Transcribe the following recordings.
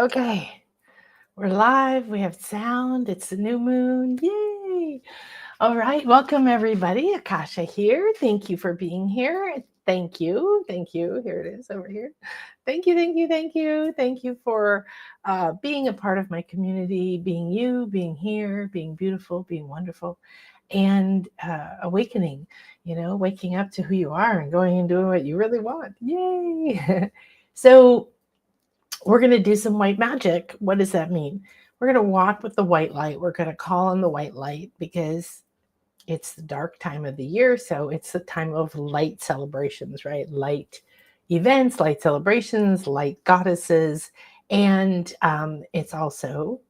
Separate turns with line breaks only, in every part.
Okay, we're live. We have sound. It's the new moon. Yay! All right, welcome everybody. Akasha here. Thank you for being here. Thank you. Thank you. Here it is over here. Thank you. Thank you. Thank you. Thank you for being a part of my community, being you, being here, being beautiful, being wonderful, and awakening, waking up to who you are and going and doing what you really want. Yay! So, we're going to do some white magic. What does that mean? We're going to walk with the white light. We're going to call on the white light because it's the dark time of the year. So it's the time of light celebrations, right? Light events, light celebrations, light goddesses. And it's also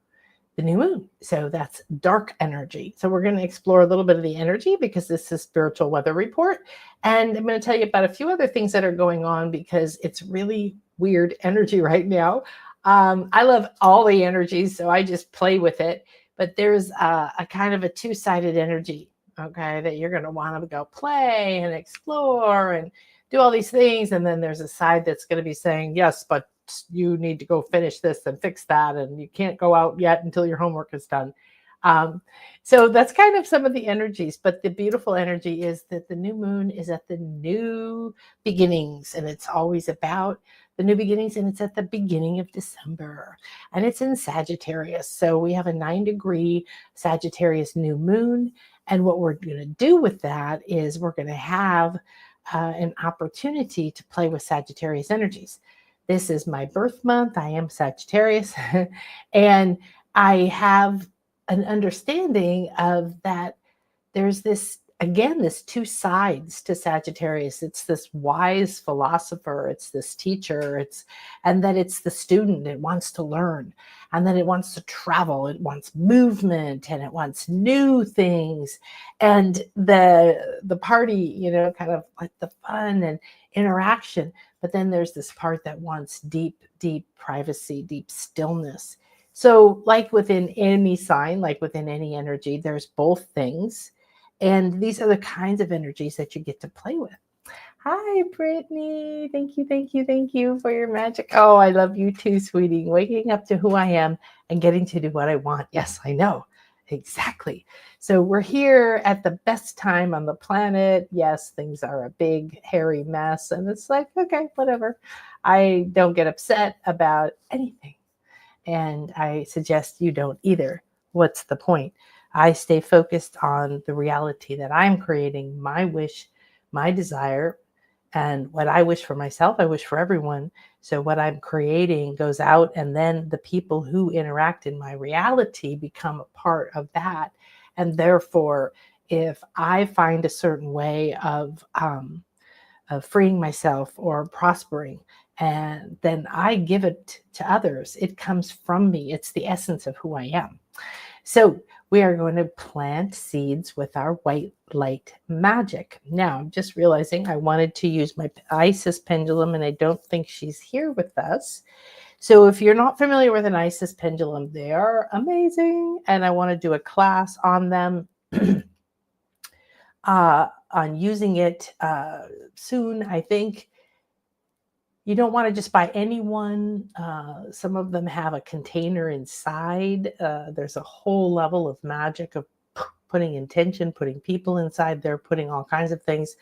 the new moon. So that's dark energy. So we're going to explore a little bit of the energy because this is spiritual weather report. And I'm going to tell you about a few other things that are going on because it's really weird energy right now. I love all the energies, so I just play with it. But there's a kind of a two-sided energy, okay, that you're going to want to go play and explore and do all these things. And then there's a side that's going to be saying, yes, but you need to go finish this and fix that, and you can't go out yet until your homework is done. So that's kind of some of the energies, but the beautiful energy is that the new moon is at the new beginnings, and it's always about the new beginnings, and it's at the beginning of December, and it's in Sagittarius. So we have a 9-degree Sagittarius new moon, and what we're going to do with that is we're going to have an opportunity to play with Sagittarius energies. This is my birth month. I am Sagittarius. And I have an understanding of that there's this, again, this two sides to Sagittarius. It's this wise philosopher, it's this teacher, and that it's the student. It wants to learn, and then it wants to travel, it wants movement, and it wants new things. And the party, kind of like the fun and interaction. But then there's this part that wants deep, deep privacy, deep stillness. So, like within any sign, like within any energy, there's both things. And these are the kinds of energies that you get to play with. Hi, Brittany. Thank you, thank you, thank you for your magic. Oh, I love you too, sweetie. Waking up to who I am and getting to do what I want. Yes, I know. Exactly. So we're here at the best time on the planet. Yes, things are a big, hairy mess. And it's like, okay, whatever. I don't get upset about anything. And I suggest you don't either. What's the point? I stay focused on the reality that I'm creating, my wish, my desire, and what I wish for myself, I wish for everyone. So what I'm creating goes out, and then the people who interact in my reality become a part of that. And therefore, if I find a certain way of freeing myself or prospering, and then I give it to others, it comes from me. It's the essence of who I am. So we are going to plant seeds with our white light magic. Now, I'm just realizing I wanted to use my Isis pendulum, and I don't think she's here with us. So if you're not familiar with an Isis pendulum, they are amazing, and I want to do a class on them, on using it soon, I think. You don't want to just buy any one. Some of them have a container inside. There's a whole level of magic of putting intention, putting people inside there, putting all kinds of things.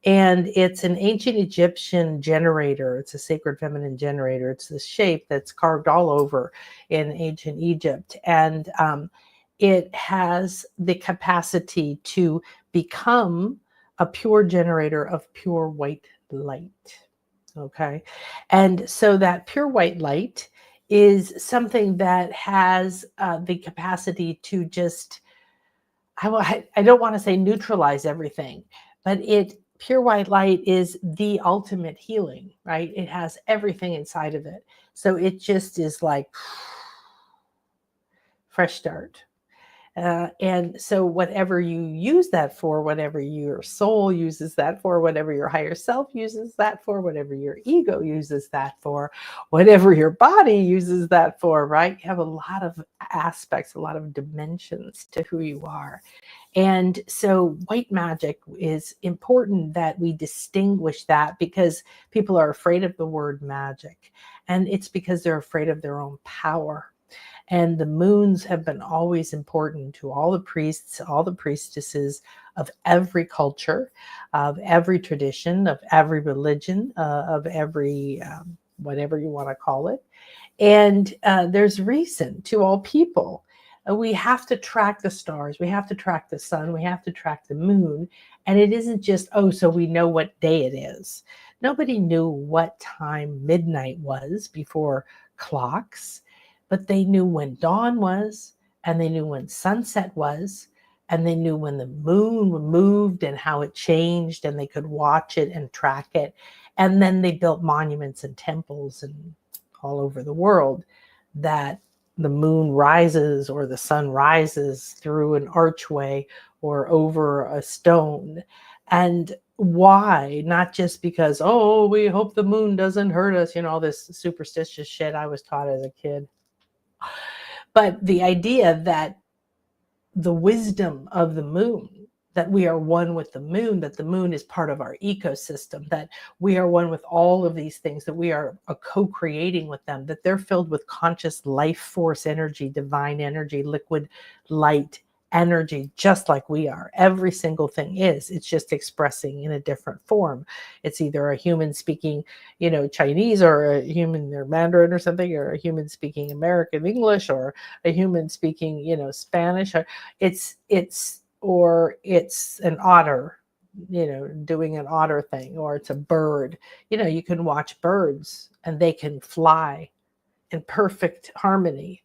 And it's an ancient Egyptian generator. It's a sacred feminine generator. It's this shape that's carved all over in ancient Egypt. And it has the capacity to become a pure generator of pure white light. Okay. And so that pure white light is something that has the capacity to just, I don't want to say neutralize everything, but pure white light is the ultimate healing, right? It has everything inside of it. So it just is like fresh start. And so, whatever you use that for, whatever your soul uses that for, whatever your higher self uses that for, whatever your ego uses that for, whatever your body uses that for, right? You have a lot of aspects, a lot of dimensions to who you are. And so, white magic is important that we distinguish that, because people are afraid of the word magic. And it's because they're afraid of their own power. And the moons have been always important to all the priests, all the priestesses of every culture, of every tradition, of every religion, of every whatever you want to call it. And there's reason to all people. We have to track the stars, we have to track the sun, we have to track the moon. And it isn't just, oh, so we know what day it is. Nobody knew what time midnight was before clocks, but they knew when dawn was, and they knew when sunset was, and they knew when the moon moved and how it changed, and they could watch it and track it. And then they built monuments and temples and all over the world that the moon rises or the sun rises through an archway or over a stone. And why? Not just because, oh, we hope the moon doesn't hurt us, all this superstitious shit I was taught as a kid. But the idea that the wisdom of the moon, that we are one with the moon, that the moon is part of our ecosystem, that we are one with all of these things, that we are co-creating with them, that they're filled with conscious life force energy, divine energy, liquid light energy, just like we are. Every single thing is. It's just expressing in a different form. It's either a human speaking, Chinese, or a human or Mandarin or something, or a human speaking American English, or a human speaking, Spanish. It's an otter, doing an otter thing, or it's a bird. You can watch birds and they can fly in perfect harmony,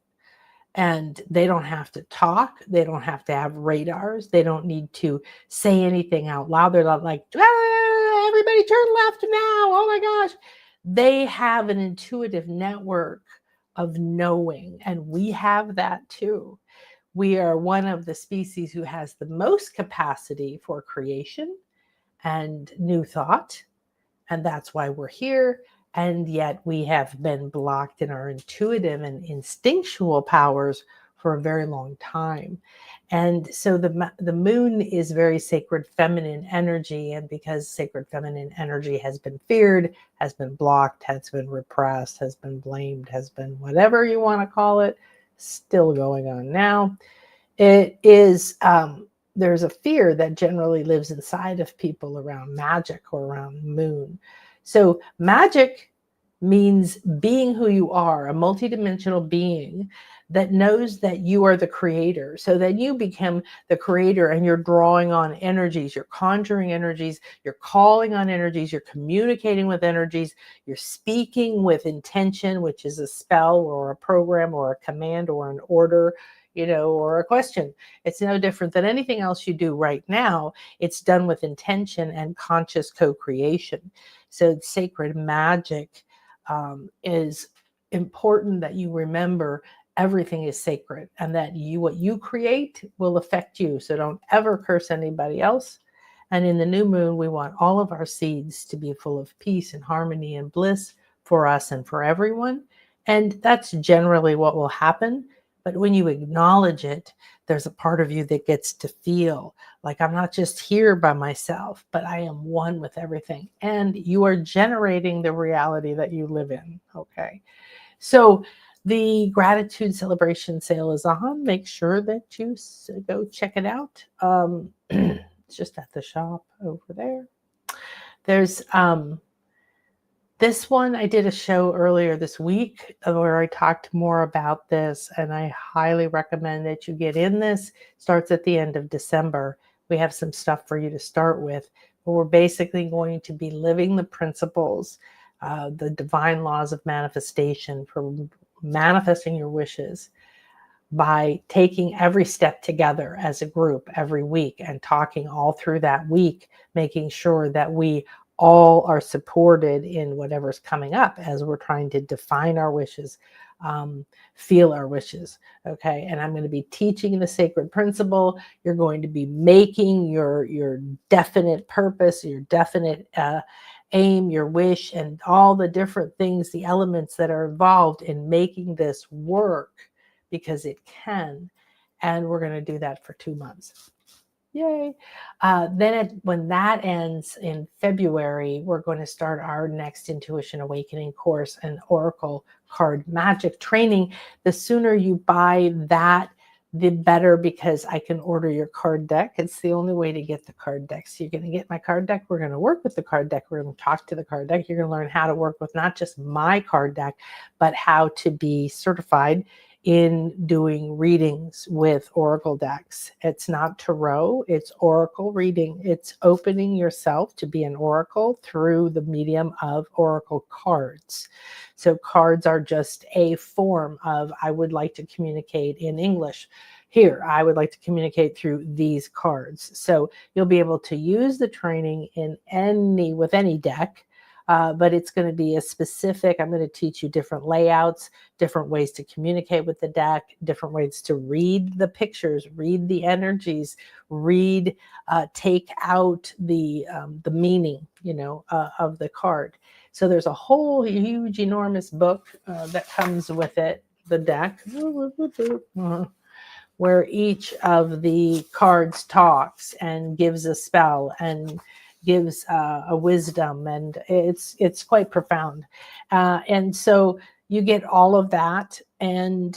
and they don't have to talk. They don't have to have radars. They don't need to say anything out loud. They're not like, everybody turn left now. Oh my gosh. They have an intuitive network of knowing, and we have that too. We are one of the species who has the most capacity for creation and new thought. And that's why we're here. And yet we have been blocked in our intuitive and instinctual powers for a very long time. And so the moon is very sacred feminine energy. And because sacred feminine energy has been feared, has been blocked, has been repressed, has been blamed, has been whatever you want to call it, still going on now. It is, there's a fear that generally lives inside of people around magic or around moon. So magic means being who you are, a multidimensional being that knows that you are the creator. So that you become the creator, and you're drawing on energies, you're conjuring energies, you're calling on energies, you're communicating with energies, you're speaking with intention, which is a spell or a program or a command or an order, or a question. It's no different than anything else you do right now. It's done with intention and conscious co-creation. So sacred magic is important that you remember everything is sacred, and that what you create will affect you. So don't ever curse anybody else. And in the new moon, we want all of our seeds to be full of peace and harmony and bliss for us and for everyone. And that's generally what will happen. But when you acknowledge it, there's a part of you that gets to feel like, I'm not just here by myself, but I am one with everything. And you are generating the reality that you live in. Okay. So the gratitude celebration sale is on. Make sure that you go check it out. It's just at the shop over there. There's this one, I did a show earlier this week where I talked more about this, and I highly recommend that you get in this. It starts at the end of December. We have some stuff for you to start with, but we're basically going to be living the principles, the divine laws of manifestation, for manifesting your wishes, by taking every step together as a group every week and talking all through that week, making sure that we all are supported in whatever's coming up as we're trying to define our wishes, feel our wishes. Okay. And I'm going to be teaching the sacred principle. You're going to be making your definite purpose, your definite aim, your wish, and all the different things, the elements that are involved in making this work, because it can. And we're going to do that for 2 months. Yay. When that ends in February, we're going to start our next Intuition Awakening course and Oracle card magic training. The sooner you buy that, the better, because I can order your card deck. It's the only way to get the card deck. So you're going to get my card deck. We're going to work with the card deck. We're going to talk to the card deck. You're going to learn how to work with not just my card deck, but how to be certified in doing readings with oracle decks. It's not tarot, it's oracle reading. It's opening yourself to be an oracle through the medium of oracle cards. So cards are just a form of, I would like to communicate in English. Here, I would like to communicate through these cards. So you'll be able to use the training with any deck. But it's going to be a specific, I'm going to teach you different layouts, different ways to communicate with the deck, different ways to read the pictures, read the energies, take out the meaning, of the card. So there's a whole huge, enormous book that comes with it, the deck, where each of the cards talks and gives a spell and gives a wisdom, and it's quite profound. And so you get all of that, and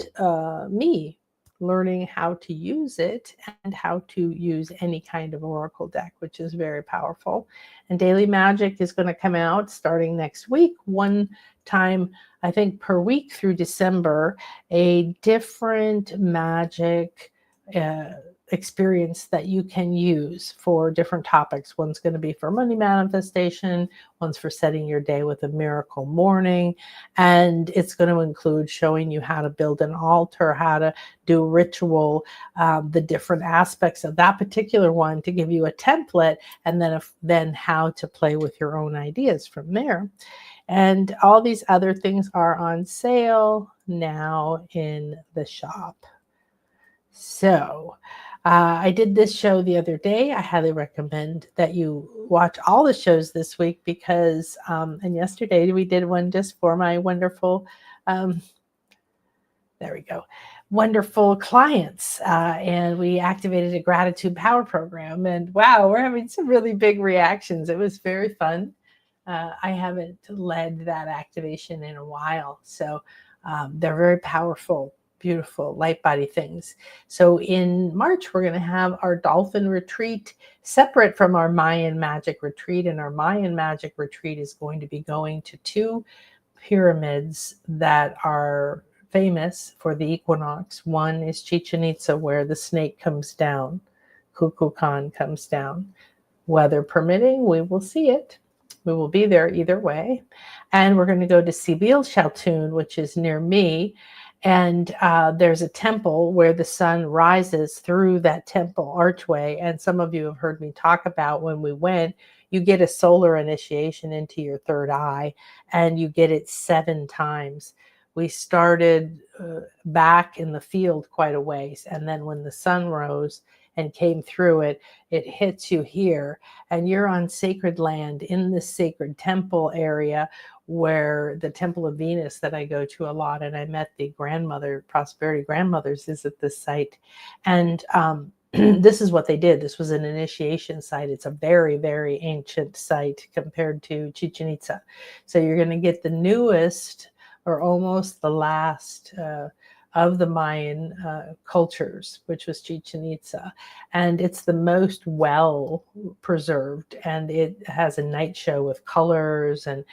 me learning how to use it and how to use any kind of oracle deck, which is very powerful. And Daily Magic is going to come out starting next week, one time, I think, per week through December, a different magic experience that you can use for different topics. One's going to be for money manifestation, one's for setting your day with a miracle morning, and it's going to include showing you how to build an altar, how to do a ritual, the different aspects of that particular one to give you a template, and then how to play with your own ideas from there. And all these other things are on sale now in the shop. So I did this show the other day. I highly recommend that you watch all the shows this week, because, and yesterday we did one just for my wonderful, wonderful clients. And we activated a gratitude power program, and wow, we're having some really big reactions. It was very fun. I haven't led that activation in a while. So they're very powerful, beautiful light body things. So in March, we're going to have our dolphin retreat separate from our Mayan magic retreat. And our Mayan magic retreat is going to be going to 2 pyramids that are famous for the equinox. One is Chichen Itza, where the snake comes down, Kukulkan comes down. Weather permitting, we will see it. We will be there either way. And we're going to go to Sibil Shaltun, which is near me. And there's a temple where the sun rises through that temple archway. And some of you have heard me talk about when we went, you get a solar initiation into your third eye, and you get it 7 times. We started back in the field quite a ways. And then when the sun rose and came through it, it hits you here, and you're on sacred land in the sacred temple area, where the Temple of Venus that I go to a lot. And I met the prosperity grandmothers is at this site. And this is what they did. This was an initiation site. It's a very, very ancient site compared to Chichen Itza. So you're going to get the newest, or almost the last, of the Mayan cultures, which was Chichen Itza. And it's the most well preserved, and it has a night show with colors, and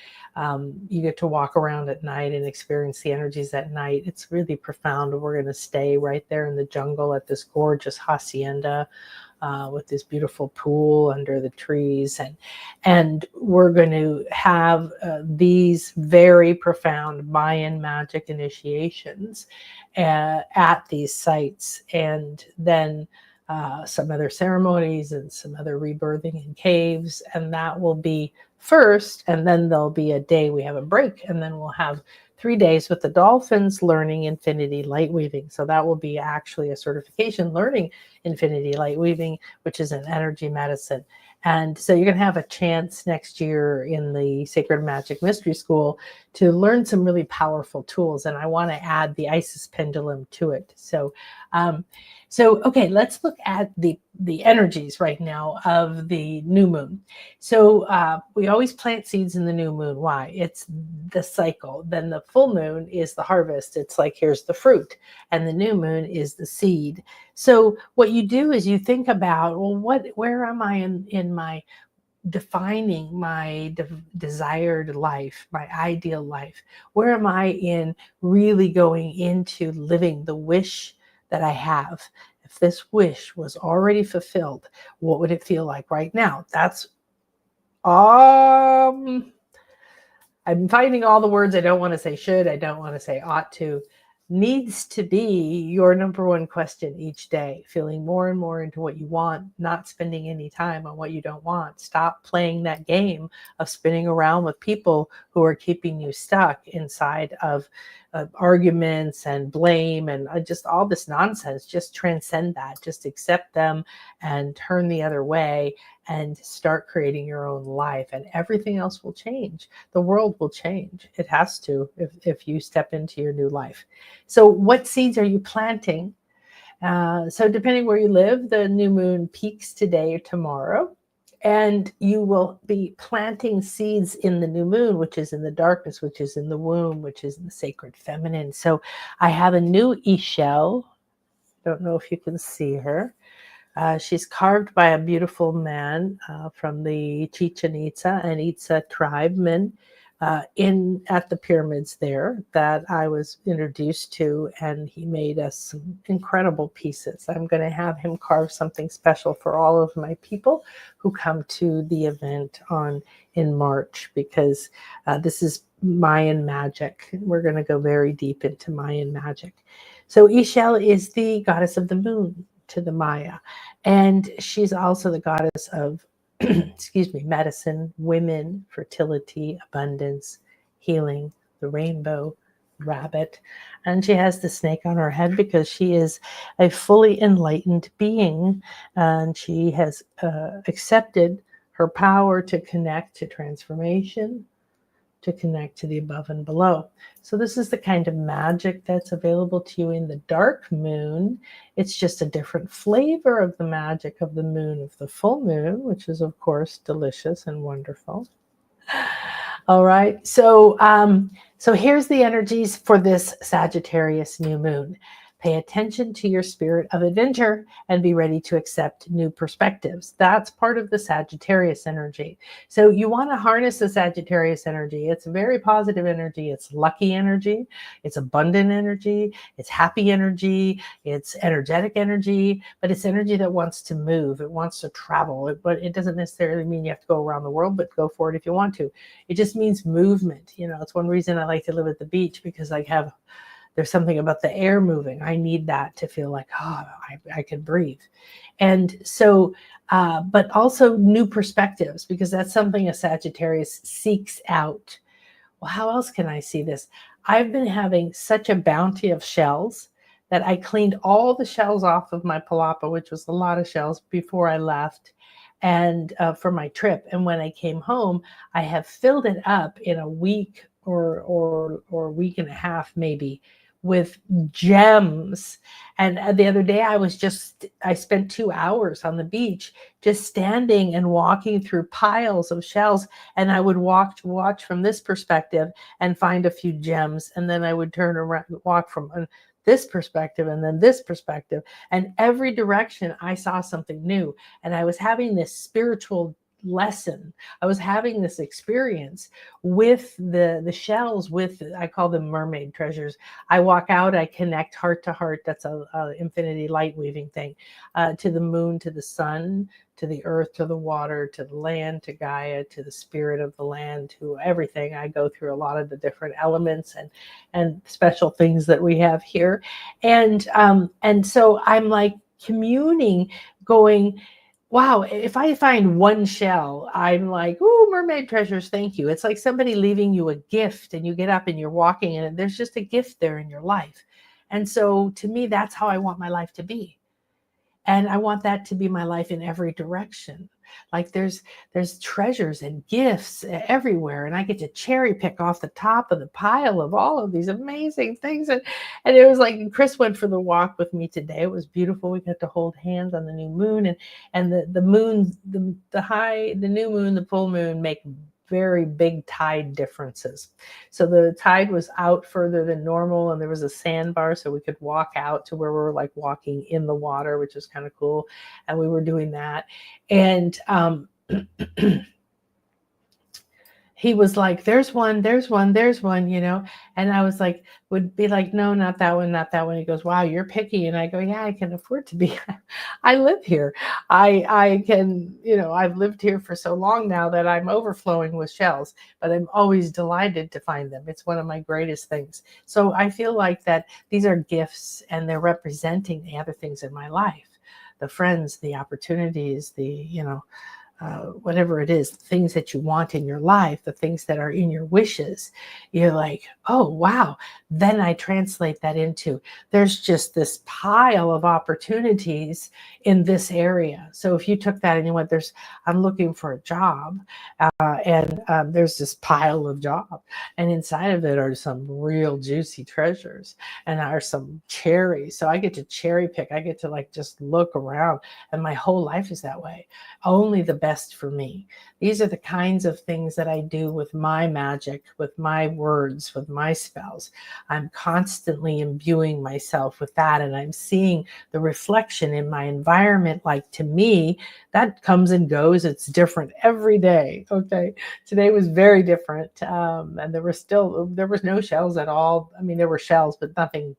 you get to walk around at night and experience the energies at night. It's really profound. We're going to stay right there in the jungle at this gorgeous hacienda with this beautiful pool under the trees. And we're going to have these very profound Mayan magic initiations at these sites. And then some other ceremonies and some other rebirthing in caves. And that will be first. And then there'll be a day we have a break. And then we'll have 3 days with the dolphins learning infinity light weaving. So that will be actually a certification learning infinity light weaving, which is an energy medicine. And so you're going to have a chance next year in the Sacred Magic Mystery School to learn some really powerful tools. And I want to add the Isis pendulum to it. So okay, let's look at the energies right now of the new moon. So we always plant seeds in the new moon. Why? It's the cycle. Then the full moon is the harvest. It's like, here's the fruit. And the new moon is the seed. So what you do is you think about, well, where am I in my defining my desired life, my ideal life? Where am I in really going into living the wish that I have? If this wish was already fulfilled, what would it feel like right now? That's I'm finding all the words I don't want to say should, I don't want to say ought to, needs to be your number one question each day, feeling more and more into what you want, not spending any time on what you don't want. Stop playing that game of spinning around with people who are keeping you stuck inside of arguments and blame and just all this nonsense. Just transcend that. Just accept them and turn the other way and start creating your own life, and everything else will change. The world will change. It has to if you step into your new life. So what seeds are you planting? So depending where you live, the new moon peaks today or tomorrow, and you will be planting seeds in the new moon, which is in the darkness, which is in the womb, which is in the sacred feminine. So I have a new Ishel. Don't know if you can see her. She's carved by a beautiful man from the Chichen Itza and Itza tribemen at the pyramids there that I was introduced to, and he made us some incredible pieces. I'm going to have him carve something special for all of my people who come to the event in March, because this is Mayan magic. We're going to go very deep into Mayan magic. So Ixchel is the goddess of the moon to the Maya, and she's also the goddess of excuse me, medicine, women, fertility, abundance, healing, the rainbow, rabbit. And she has the snake on her head because she is a fully enlightened being, and she has accepted her power to connect to transformation, to connect to the above and below. So this is the kind of magic that's available to you in the dark moon. It's just a different flavor of the magic of the moon, of the full moon, which is of course delicious and wonderful. All right, so here's the energies for this Sagittarius new moon. Pay attention to your spirit of adventure and be ready to accept new perspectives. That's part of the Sagittarius energy. So you want to harness the Sagittarius energy. It's very positive energy. It's lucky energy. It's abundant energy. It's happy energy. It's energetic energy, but it's energy that wants to move. It wants to travel. But it doesn't necessarily mean you have to go around the world, but go for it if you want to. It just means movement. You know, it's one reason I like to live at the beach, because there's something about the air moving. I need that to feel like, oh, I can breathe. And so, but also new perspectives, because that's something a Sagittarius seeks out. Well, how else can I see this? I've been having such a bounty of shells that I cleaned all the shells off of my palapa, which was a lot of shells, before I left and for my trip. And when I came home, I have filled it up in a week or week and a half maybe, with gems. And the other day I spent 2 hours on the beach just standing and walking through piles of shells, and I would watch from this perspective and find a few gems, and then I would turn around, walk from this perspective and then this perspective, and every direction I saw something new. And I was having this spiritual lesson. I was having this experience with the shells, I call them mermaid treasures. I walk out, I connect heart to heart. That's a infinity light weaving thing, to the moon, to the sun, to the earth, to the water, to the land, to Gaia, to the spirit of the land, to everything. I go through a lot of the different elements and special things that we have here. And so I'm like communing, going, wow, if I find one shell, I'm like, ooh, mermaid treasures, thank you. It's like somebody leaving you a gift and you get up and you're walking and there's just a gift there in your life. And so to me, that's how I want my life to be. And I want that to be my life in every direction. Like there's treasures and gifts everywhere, and I get to cherry pick off the top of the pile of all of these amazing things. And it was like Chris went for the walk with me today. It was beautiful. We got to hold hands on the new moon, and the moon, the new moon, the full moon make very big tide differences. So the tide was out further than normal, and there was a sandbar, so we could walk out to where we were like walking in the water, which was kind of cool. And we were doing that. And he was like, there's one, there's one, there's one, you know. And I was like, would be like, no, not that one, not that one. He goes, wow, you're picky. And I go, yeah, I can afford to be. I live here. I can, you know, I've lived here for so long now that I'm overflowing with shells, but I'm always delighted to find them. It's one of my greatest things. So I feel like that these are gifts and they're representing the other things in my life, the friends, the opportunities, the, you know, whatever it is, the things that you want in your life, the things that are in your wishes, you're like, oh, wow. Then I translate that into there's just this pile of opportunities in this area. So if you took that and you went, I'm looking for a job, and there's this pile of job, and inside of it are some real juicy treasures and are some cherries. So I get to cherry pick. I get to like just look around, and my whole life is that way. Only the best for me. These are the kinds of things that I do with my magic, with my words, with my spells. I'm constantly imbuing myself with that, and I'm seeing the reflection in my environment. Like, to me, that comes and goes. It's different every day. Okay. Today was very different. And there was no shells at all. I mean, there were shells, but nothing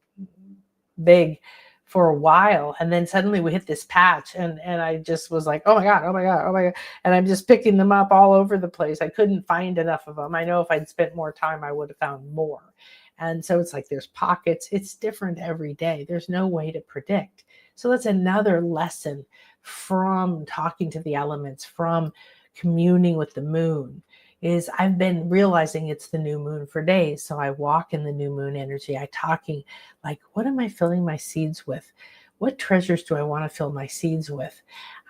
big for a while. And then suddenly we hit this patch, and I just was like, oh my God, oh my God, oh my God. And I'm just picking them up all over the place. I couldn't find enough of them. I know if I'd spent more time, I would have found more. And so it's like there's pockets. It's different every day. There's no way to predict. So that's another lesson from talking to the elements, from communing with the moon, is I've been realizing it's the new moon for days. So I walk in the new moon energy. I talking like, what am I filling my seeds with? What treasures do I want to fill my seeds with?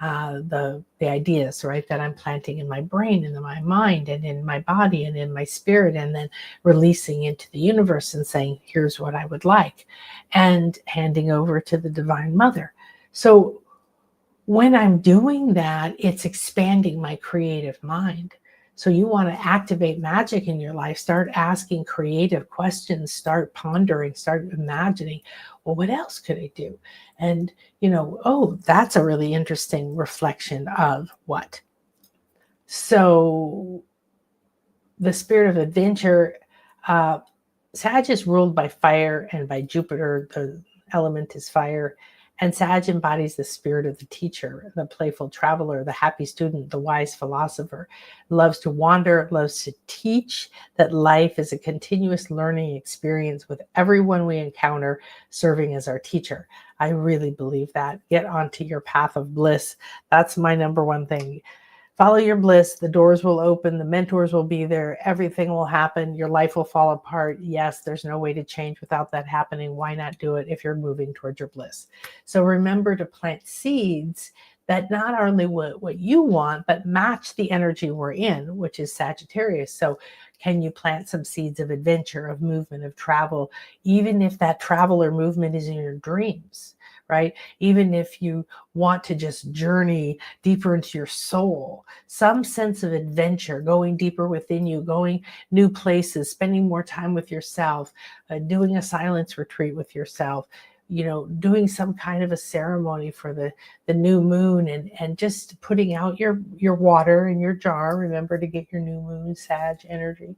The ideas, right, that I'm planting in my brain and in my mind and in my body and in my spirit, and then releasing into the universe and saying, here's what I would like, and handing over to the Divine Mother. So when I'm doing that, it's expanding my creative mind. So you want to activate magic in your life, start asking creative questions, start pondering, start imagining, well, what else could I do? And, you know, oh, that's a really interesting reflection of what? So the spirit of adventure, Sag is ruled by fire and by Jupiter. The element is fire. And Sag embodies the spirit of the teacher, the playful traveler, the happy student, the wise philosopher. Loves to wander, loves to teach, that life is a continuous learning experience with everyone we encounter serving as our teacher. I really believe that. Get onto your path of bliss. That's my number one thing. Follow your bliss. The doors will open. The mentors will be there. Everything will happen. Your life will fall apart. Yes, there's no way to change without that happening. Why not do it if you're moving towards your bliss? So remember to plant seeds that not only what you want, but match the energy we're in, which is Sagittarius. So can you plant some seeds of adventure, of movement, of travel, even if that travel or movement is in your dreams, right? Even if you want to just journey deeper into your soul, some sense of adventure, going deeper within you, going new places, spending more time with yourself, doing a silence retreat with yourself, you know, doing some kind of a ceremony for the new moon, and just putting out your water in your jar. Remember to get your new moon Sag energy.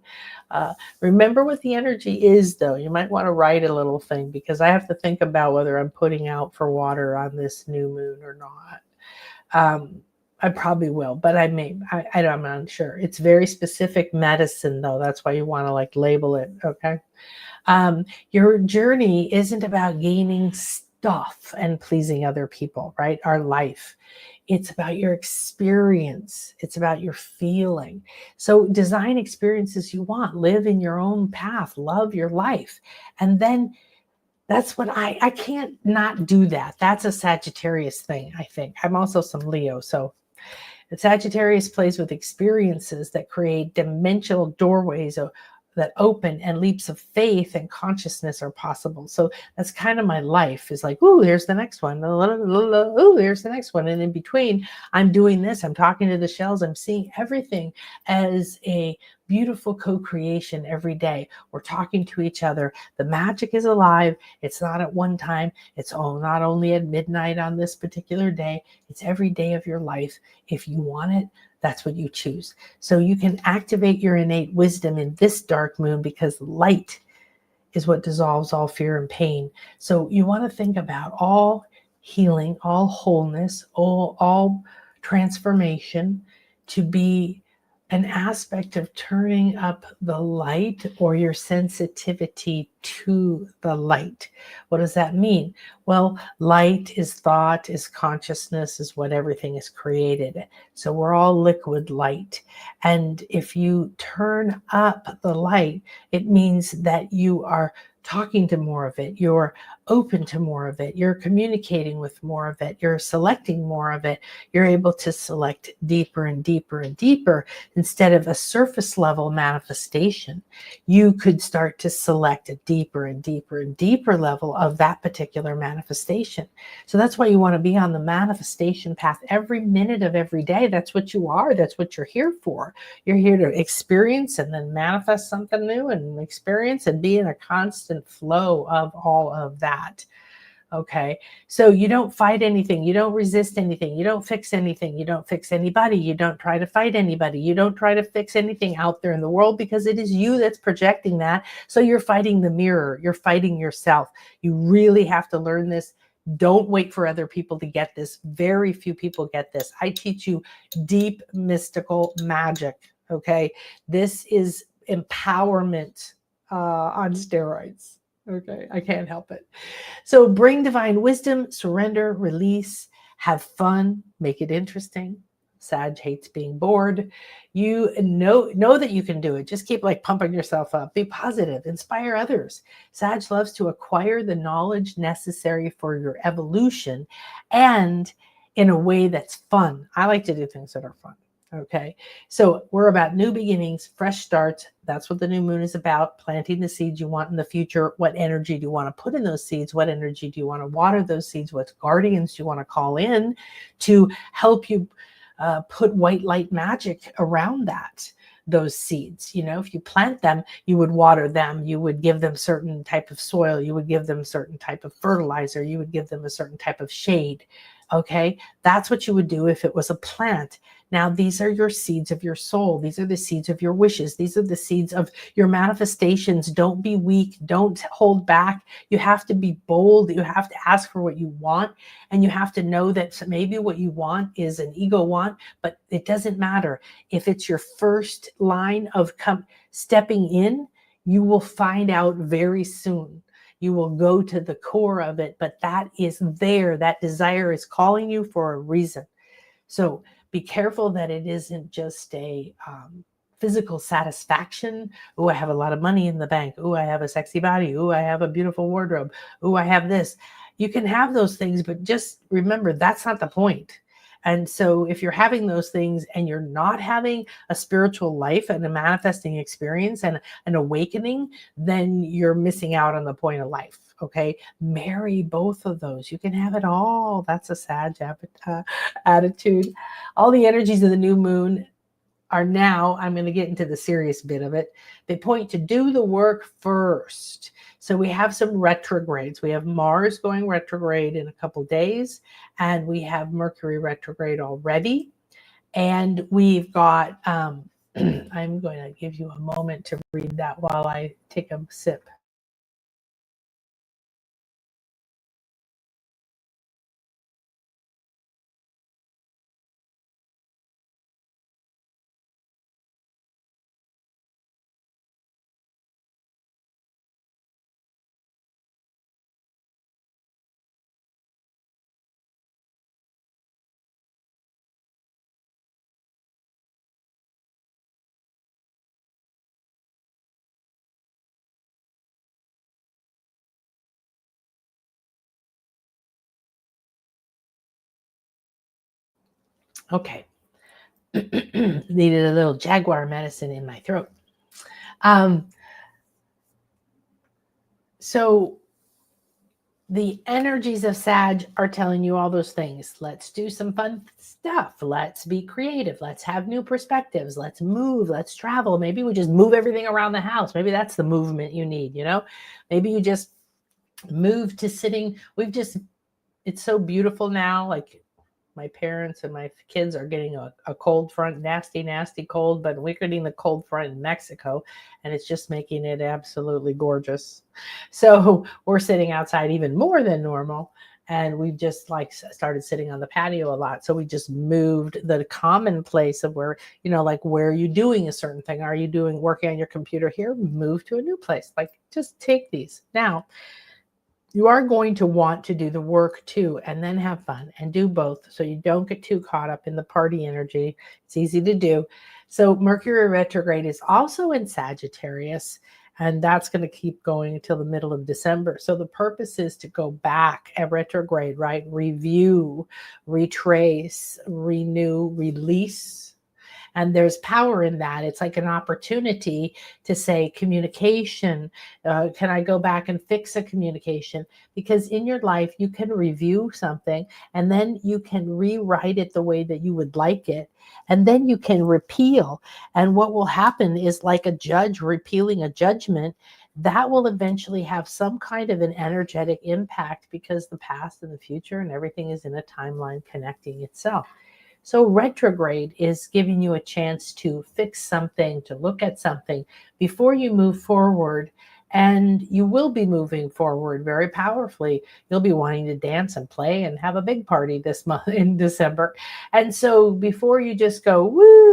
Remember what the energy is, though. You might want to write a little thing, because I have to think about whether I'm putting out for water on this new moon or not. I probably will, but I'm not sure. It's very specific medicine, though. That's why you want to like label it. Okay. Your journey isn't about gaining stuff and pleasing other people, right? Our life It's about your experience. It's about your feeling. So design experiences you want, live in your own path, love your life. And then that's what I can't not do that. That's a Sagittarius thing, I think. I'm also some Leo. So the Sagittarius plays with experiences that create dimensional doorways that open, and leaps of faith and consciousness are possible. So that's kind of my life, is like, ooh, there's the next one. Ooh, there's the next one. And in between, I'm doing this. I'm talking to the shells. I'm seeing everything as a beautiful co-creation every day. We're talking to each other. The magic is alive. It's not at one time. It's not only at midnight on this particular day. It's every day of your life. If you want it, that's what you choose. So you can activate your innate wisdom in this dark moon, because light is what dissolves all fear and pain. So you want to think about all healing, all wholeness, all transformation to be an aspect of turning up the light, or your sensitivity to the light. What does that mean? Well, light is thought, is consciousness, is what everything is created. So we're all liquid light. And if you turn up the light, it means that you are talking to more of it, you're open to more of it, you're communicating with more of it, you're selecting more of it, you're able to select deeper and deeper and deeper. Instead of a surface level manifestation, you could start to select a deeper and deeper and deeper level of that particular manifestation. So that's why you want to be on the manifestation path every minute of every day. That's what you are. That's what you're here for. You're here to experience and then manifest something new, and experience and be in a constant flow of all of that. Okay. So you don't fight anything. You don't resist anything. You don't fix anything. You don't fix anybody. You don't try to fight anybody. You don't try to fix anything out there in the world, because it is you that's projecting that. So you're fighting the mirror. You're fighting yourself. You really have to learn this. Don't wait for other people to get this. Very few people get this. I teach you deep mystical magic. Okay. This is empowerment on steroids. Okay. I can't help it. So bring divine wisdom, surrender, release, have fun, make it interesting. Sag hates being bored. You know that you can do it. Just keep like pumping yourself up. Be positive, inspire others. Sag loves to acquire the knowledge necessary for your evolution, and in a way that's fun. I like to do things that are fun. Okay. So we're about new beginnings, fresh starts. That's what the new moon is about. Planting the seeds you want in the future. What energy do you want to put in those seeds? What energy do you want to water those seeds? What guardians do you want to call in to help you put white light magic around those seeds? You know, if you plant them, you would water them, you would give them certain type of soil, you would give them certain type of fertilizer, you would give them a certain type of shade. Okay, that's what you would do if it was a plant. Now, these are your seeds of your soul. These are the seeds of your wishes. These are the seeds of your manifestations. Don't be weak. Don't hold back. You have to be bold. You have to ask for what you want. And you have to know that maybe what you want is an ego want, but it doesn't matter. If it's your first line of stepping in, you will find out very soon. You will go to the core of it, but that is there. That desire is calling you for a reason. So be careful that it isn't just a physical satisfaction. Oh, I have a lot of money in the bank. Oh, I have a sexy body. Oh, I have a beautiful wardrobe. Oh, I have this. You can have those things, but just remember that's not the point. And so if you're having those things and you're not having a spiritual life and a manifesting experience and an awakening, then you're missing out on the point of life. Okay. Marry both of those. You can have it all. That's a Sag attitude. All the energies of the new moon are now, I'm going to get into the serious bit of it. They point to do the work first. So we have some retrogrades. We have Mars going retrograde in a couple days, and we have Mercury retrograde already. And we've got, I'm going to give you a moment to read that while I take a sip. Okay. Needed a little jaguar medicine in my throat. Um, so the energies of Sag are telling you all those things. Let's do some fun stuff. Let's be creative. Let's have new perspectives. Let's move. Let's travel. Maybe we just move everything around the house. Maybe that's the movement you need, Maybe you just move to sitting. It's so beautiful now. Like my parents and my kids are getting a cold front, nasty, nasty cold, but we're getting the cold front in Mexico, and it's just making it absolutely gorgeous. So we're sitting outside even more than normal. And we've just like started sitting on the patio a lot. So we just moved the common place of where, like where are you doing a certain thing? Are you doing working on your computer here? Move to a new place. Like just take these. Now, you are going to want to do the work too, and then have fun and do both so you don't get too caught up in the party energy. It's easy to do. So Mercury retrograde is also in Sagittarius, and that's going to keep going until the middle of December. So the purpose is to go back at retrograde, right? Review, retrace, renew, release. And there's power in that. It's like an opportunity to say communication. Can I go back and fix a communication? Because in your life, you can review something and then you can rewrite it the way that you would like it. And then you can repeal. And what will happen is like a judge repealing a judgment, that will eventually have some kind of an energetic impact because the past and the future and everything is in a timeline connecting itself. So retrograde is giving you a chance to fix something, to look at something before you move forward. And you will be moving forward very powerfully. You'll be wanting to dance and play and have a big party this month in December. And so before you just go, woo,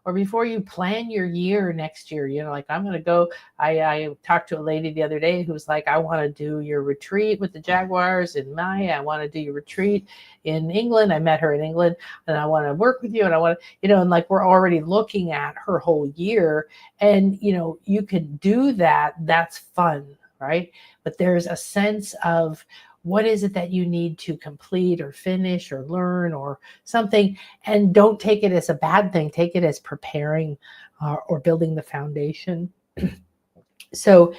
or before you plan your year next year, like I'm going to go. I talked to a lady the other day who's like, I want to do your retreat with the Jaguars in May. I want to do your retreat in England. I met her in England and I want to work with you. And I want to, and like we're already looking at her whole year. And, you can do that. That's fun, right? But there's a sense of what is it that you need to complete or finish or learn or something. And don't take it as a bad thing. Take it as preparing or building the foundation. So,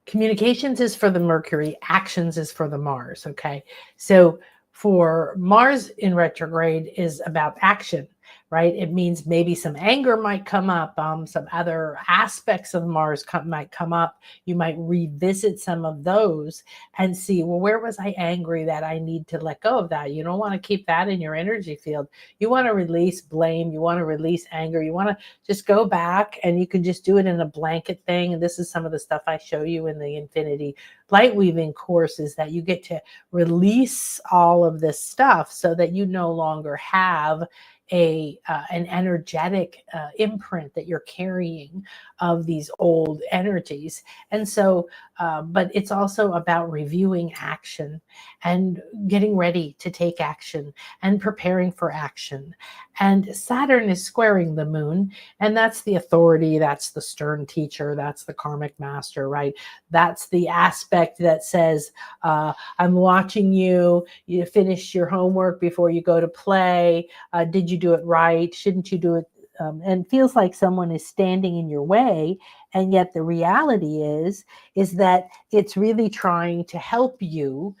communications is for the Mercury, actions is for the Mars. Okay. So for Mars in retrograde is about action, right? It means maybe some anger might come up, some other aspects of Mars might come up. You might revisit some of those and see, well, where was I angry that I need to let go of that? You don't want to keep that in your energy field. You want to release blame. You want to release anger. You want to just go back, and you can just do it in a blanket thing. And this is some of the stuff I show you in the Infinity Light Weaving course, is that you get to release all of this stuff so that you no longer have an energetic imprint that you're carrying of these old energies. And so, but it's also about reviewing action and getting ready to take action and preparing for action. And Saturn is squaring the moon, and that's the authority, that's the stern teacher, that's the karmic master, right? That's the aspect that says, I'm watching you, you finish your homework before you go to play. Did you do it right? Shouldn't you do it? And feels like someone is standing in your way. And yet the reality is that it's really trying to help you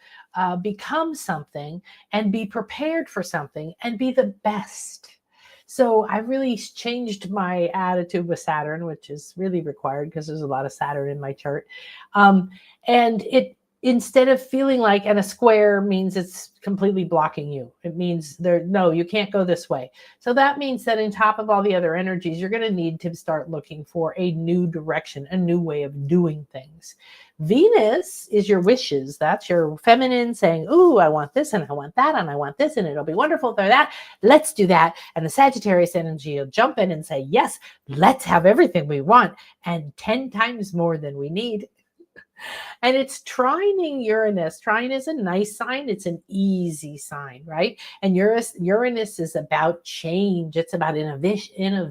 become something and be prepared for something and be the best. So I really changed my attitude with Saturn, which is really required because there's a lot of Saturn in my chart. And it, instead of feeling like, and a square means it's completely blocking you. It means no, you can't go this way. So that means that on top of all the other energies, you're going to need to start looking for a new direction, a new way of doing things. Venus is your wishes. That's your feminine saying, ooh, I want this and I want that and I want this and it'll be wonderful for that. Let's do that. And the Sagittarius energy will jump in and say, yes, let's have everything we want and 10 times more than we need. And it's trining Uranus. Trine is a nice sign. It's an easy sign, right? And Uranus is about change. It's about innovation.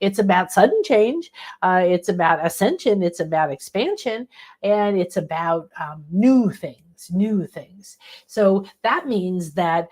It's about sudden change. It's about ascension. It's about expansion. And it's about new things. things, new things. So that means that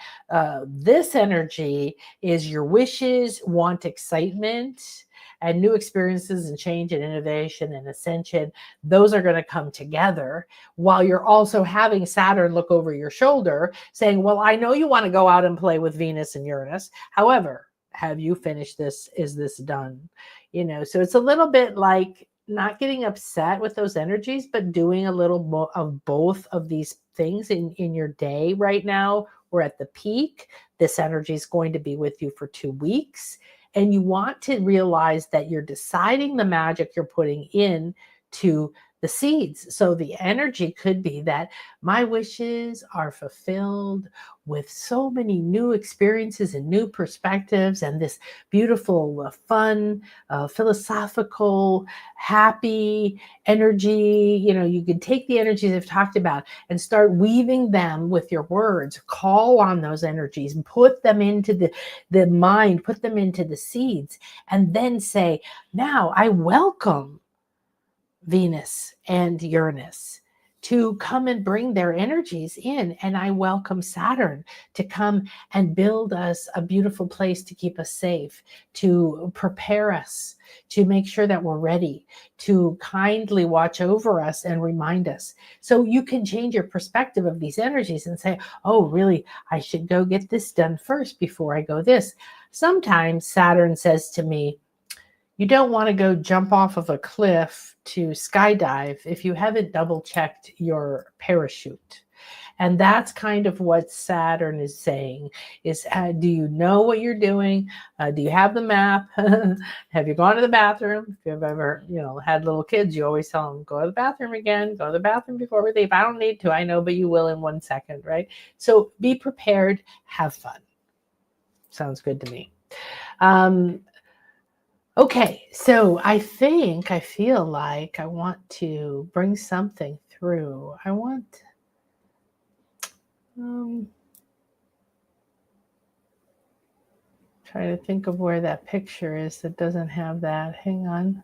this energy is your wishes, want excitement, and new experiences and change and innovation and ascension. Those are going to come together while you're also having Saturn look over your shoulder saying, well, I know you want to go out and play with Venus and Uranus. However, have you finished this? Is this done? So it's a little bit like not getting upset with those energies, but doing a little more of both of these things in your day right now. We're at the peak. This energy is going to be with you for 2 weeks. And you want to realize that you're deciding the magic you're putting in to the seeds. So the energy could be that my wishes are fulfilled with so many new experiences and new perspectives and this beautiful, fun, philosophical, happy energy. You could take the energies I've talked about and start weaving them with your words. Call on those energies and put them into the mind, put them into the seeds, and then say, now I welcome Venus and Uranus to come and bring their energies in. And I welcome Saturn to come and build us a beautiful place to keep us safe, to prepare us, to make sure that we're ready, to kindly watch over us and remind us. So you can change your perspective of these energies and say, oh, really, I should go get this done first before I go this. Sometimes Saturn says to me, you don't want to go jump off of a cliff to skydive if you haven't double checked your parachute. And that's kind of what Saturn is saying is, do you know what you're doing? Do you have the map? Have you gone to the bathroom? If you've ever, had little kids, you always tell them, go to the bathroom again, go to the bathroom before we leave. I don't need to, I know, but you will in 1 second, right? So be prepared, have fun. Sounds good to me. Okay, so I feel like I want to bring something through. I want, try to think of where that picture is that doesn't have that. Hang on.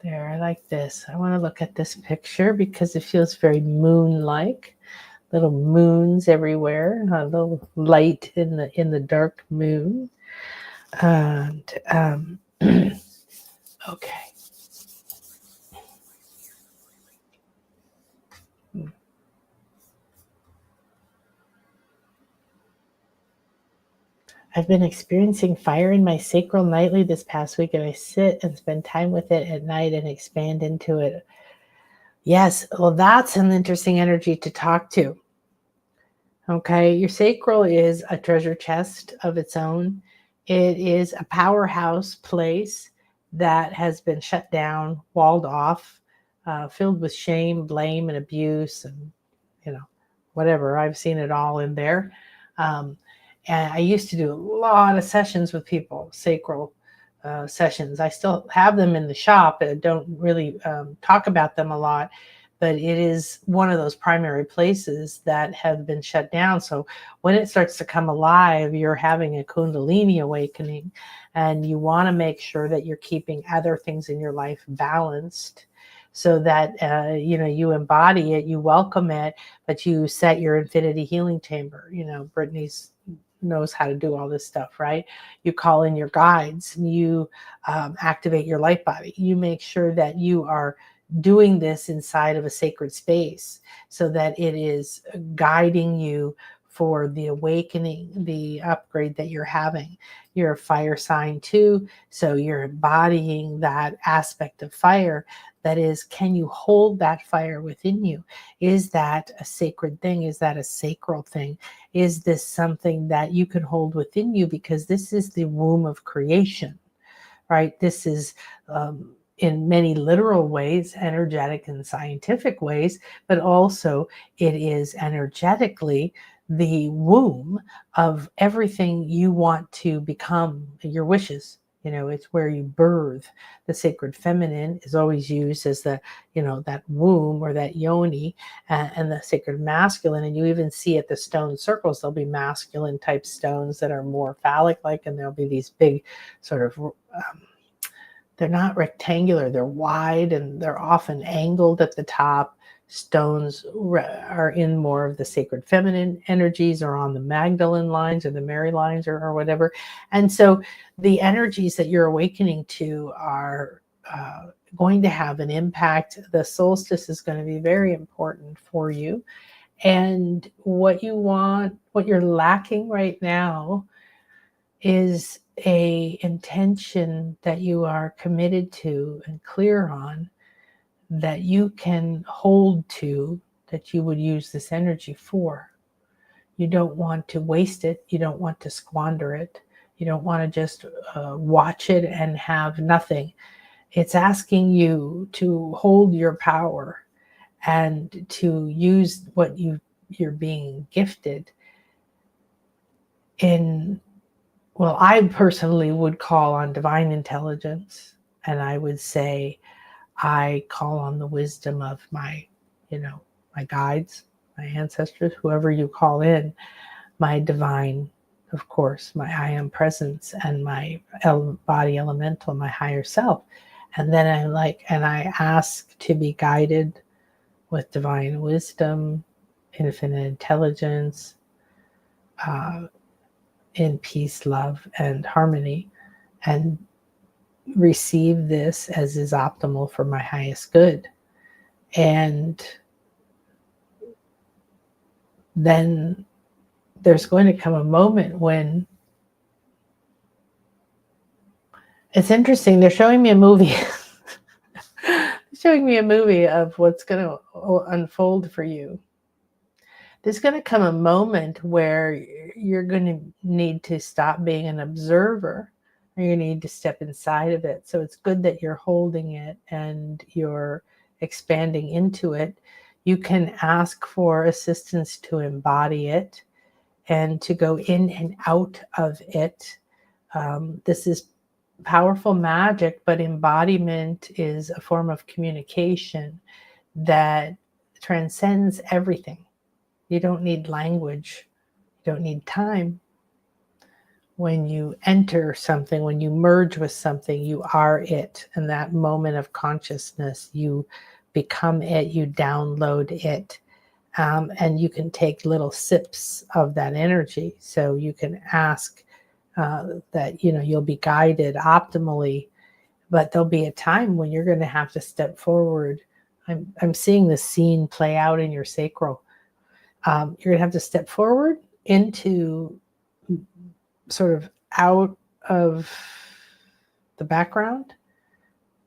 There, I like this. I want to look at this picture because it feels very moon-like. Little moons everywhere, a little light in the dark moon. And okay. I've been experiencing fire in my sacral nightly this past week, and I sit and spend time with it at night and expand into it. Yes, well, that's an interesting energy to talk to. Okay, your sacral is a treasure chest of its own. It is a powerhouse place that has been shut down, walled off, filled with shame, blame, and abuse, and whatever. I've seen it all in there. And I used to do a lot of sessions with people, sacral sessions. I still have them in the shop. I don't really talk about them a lot, but it is one of those primary places that have been shut down. So when it starts to come alive, you're having a Kundalini awakening, and you want to make sure that you're keeping other things in your life balanced, so that you embody it, you welcome it, but you set your infinity healing chamber. Brittany's knows how to do all this stuff, right? You call in your guides, you activate your light body, you make sure that you are doing this inside of a sacred space so that it is guiding you for the awakening, the upgrade that you're having. You're a fire sign too, so you're embodying that aspect of fire. That is, can you hold that fire within you? Is that a sacred thing? Is that a sacral thing? Is this something that you can hold within you? Because this is the womb of creation, right? This is in many literal ways, energetic and scientific ways, but also it is energetically the womb of everything you want to become, your wishes. It's where you birth. The sacred feminine is always used as the, that womb or that yoni, and the sacred masculine. And you even see at the stone circles, there'll be masculine type stones that are more phallic like, and there'll be these big sort of, they're not rectangular, they're wide, and they're often angled at the top, stones are in more of the sacred feminine energies, or on the Magdalene lines or the Mary lines, or whatever. And so the energies that you're awakening to are going to have an impact. The solstice is going to be very important for you. And what you want, what you're lacking right now, is a intention that you are committed to and clear on, that you can hold to, that you would use this energy for. You don't want to waste it. You don't want to squander it. You don't want to just watch it and have nothing. It's asking you to hold your power and to use what you're being gifted in. Well, I personally would call on divine intelligence, and I would say I call on the wisdom of my guides, my ancestors, whoever you call in, my divine, of course, my I am presence, and my body elemental, my higher self. And then I ask to be guided with divine wisdom, infinite intelligence, in peace, love, and harmony, and receive this as is optimal for my highest good. And then there's going to come a moment when it's interesting. They're showing me a movie. Showing me a movie of what's going to unfold for you. There's going to come a moment where you're going to need to stop being an observer. Or you need to step inside of it. So it's good that you're holding it and you're expanding into it. You can ask for assistance to embody it and to go in and out of it. This is powerful magic, but embodiment is a form of communication that transcends everything. You don't need language. You don't need time. When you enter something, when you merge with something, you are it. In that moment of consciousness, you become it, you download it. And you can take little sips of that energy. So you can ask that, you'll be guided optimally, but there'll be a time when you're going to have to step forward. I'm seeing the scene play out in your sacral. You're going to have to step forward into sort of out of the background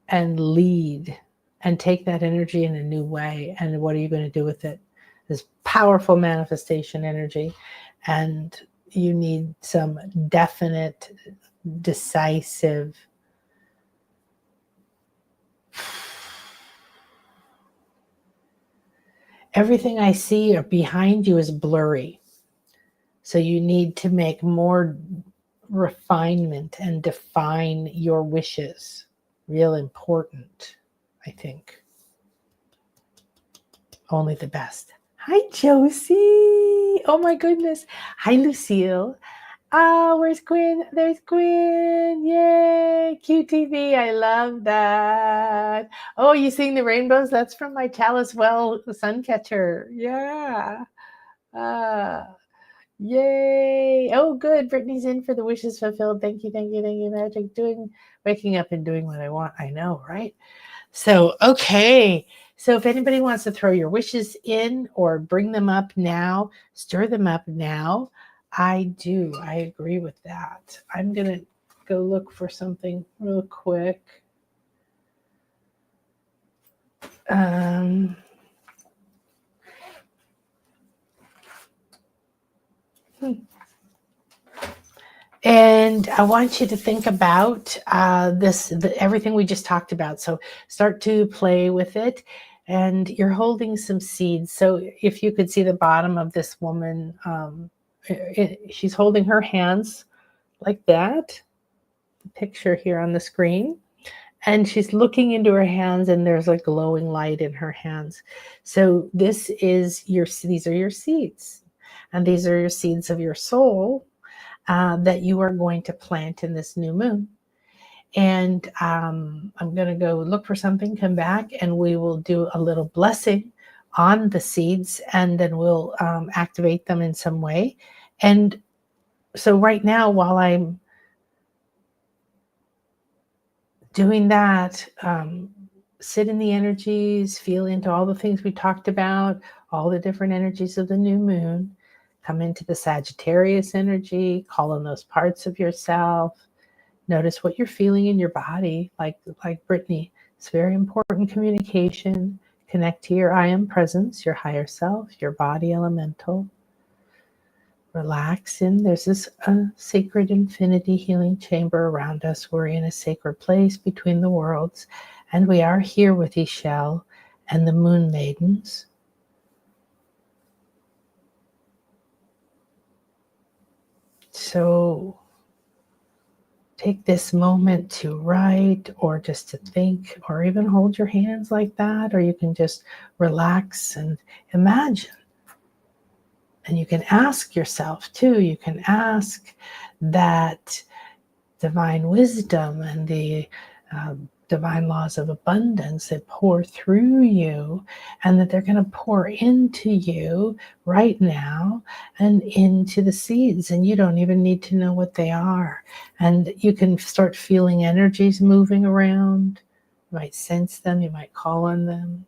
and lead and take that energy in a new way. And what are you going to do with it? This powerful manifestation energy. And you need some definite, decisive, everything I see behind you is blurry. So you need to make more refinement and define your wishes. Real important, I think. Only the best. Hi, Josie. Oh my goodness. Hi, Lucille. Where's Gwen? There's Gwen. Yay. QTV. I love that. Oh, you seeing the rainbows? That's from my Chalice Well sun catcher. Yeah. Yay. Oh, good. Brittany's in for the wishes fulfilled. Thank you, Magic. Waking up and doing what I want. I know, right? So, okay. So if anybody wants to throw your wishes in or bring them up now, stir them up now, I do. I agree with that. I'm going to go look for something real quick. And I want you to think about everything we just talked about. So start to play with it. And you're holding some seeds. So if you could see the bottom of this woman, she's holding her hands like that. The picture here on the screen. And she's looking into her hands, and there's a glowing light in her hands. So these are your seeds. And these are your seeds of your soul. That you are going to plant in this new moon. And I'm going to go look for something, come back, and we will do a little blessing on the seeds, and then we'll activate them in some way. And so, right now, while I'm doing that, sit in the energies, feel into all the things we talked about, all the different energies of the new moon. Come into the Sagittarius energy, call on those parts of yourself. Notice what you're feeling in your body, like Brittany. It's very important communication. Connect to your I am presence, your higher self, your body elemental. Relax in. There's this sacred infinity healing chamber around us. We're in a sacred place between the worlds, and we are here with Ishel and the Moon Maidens. So take this moment to write, or just to think, or even hold your hands like that, or you can just relax and imagine. And you can ask yourself too, you can ask that divine wisdom and the divine laws of abundance that pour through you, and that they're going to pour into you right now and into the seeds, and you don't even need to know what they are. And you can start feeling energies moving around. You might sense them, you might call on them.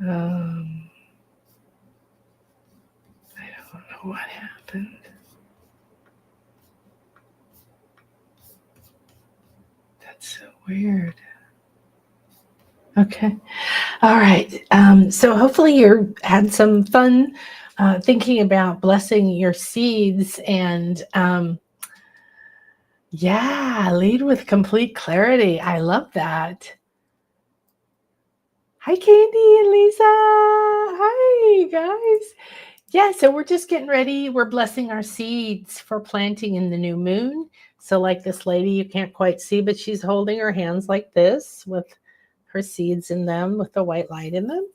I don't know what happened. That's so weird. Okay. All right. So hopefully you had some fun thinking about blessing your seeds and yeah, lead with complete clarity. I love that. Hi, Candy and Lisa. Hi, guys. Yeah, so we're just getting ready. We're blessing our seeds for planting in the new moon. So, like this lady, you can't quite see, but she's holding her hands like this with her seeds in them, with the white light in them.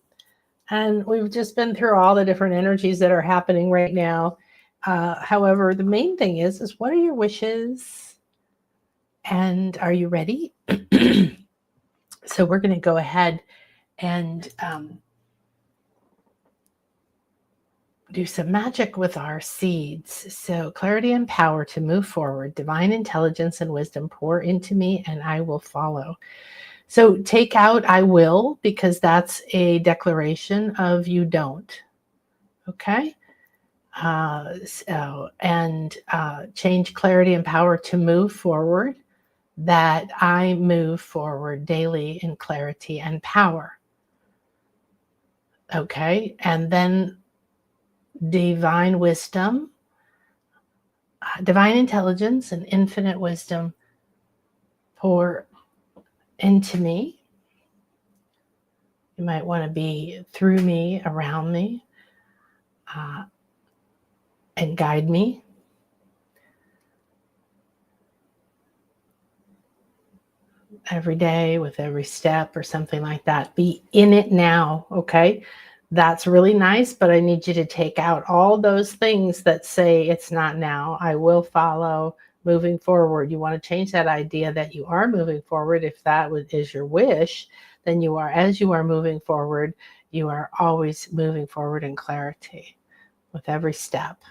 And we've just been through all the different energies that are happening right now. However, the main thing is what are your wishes? And are you ready? So we're going to go ahead and do some magic with our seeds. So clarity and power to move forward, divine intelligence and wisdom pour into me and I will follow. So take out I will, because that's a declaration of you don't. Okay. Change clarity and power to move forward, that I move forward daily in clarity and power. Okay. And then divine wisdom, divine intelligence and infinite wisdom pour into me. You might want to be through me, around me, and guide me. Every day, with every step or something like that. Be in it now, okay? That's really nice, but I need you to take out all those things that say it's not now. I will follow moving forward. You want to change that idea that you are moving forward. If that is your wish, then you are, as you are moving forward, you are always moving forward in clarity with every step.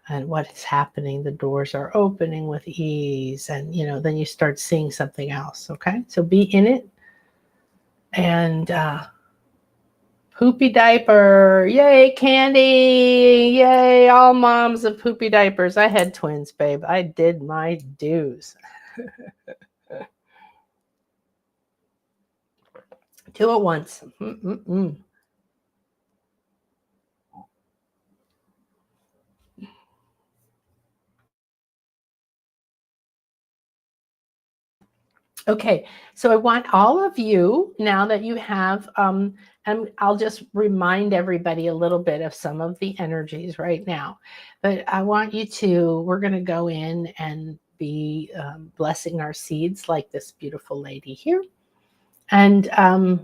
And what is happening, the doors are opening with ease, and then you start seeing something else. Okay, so be in it. And poopy diaper, yay, Candy, yay, all moms of poopy diapers. I had twins, babe. I did my dues. 2 at once. Okay, so I want all of you, now that you have, and I'll just remind everybody a little bit of some of the energies right now, but I want you to, we're going to go in and be blessing our seeds like this beautiful lady here. And so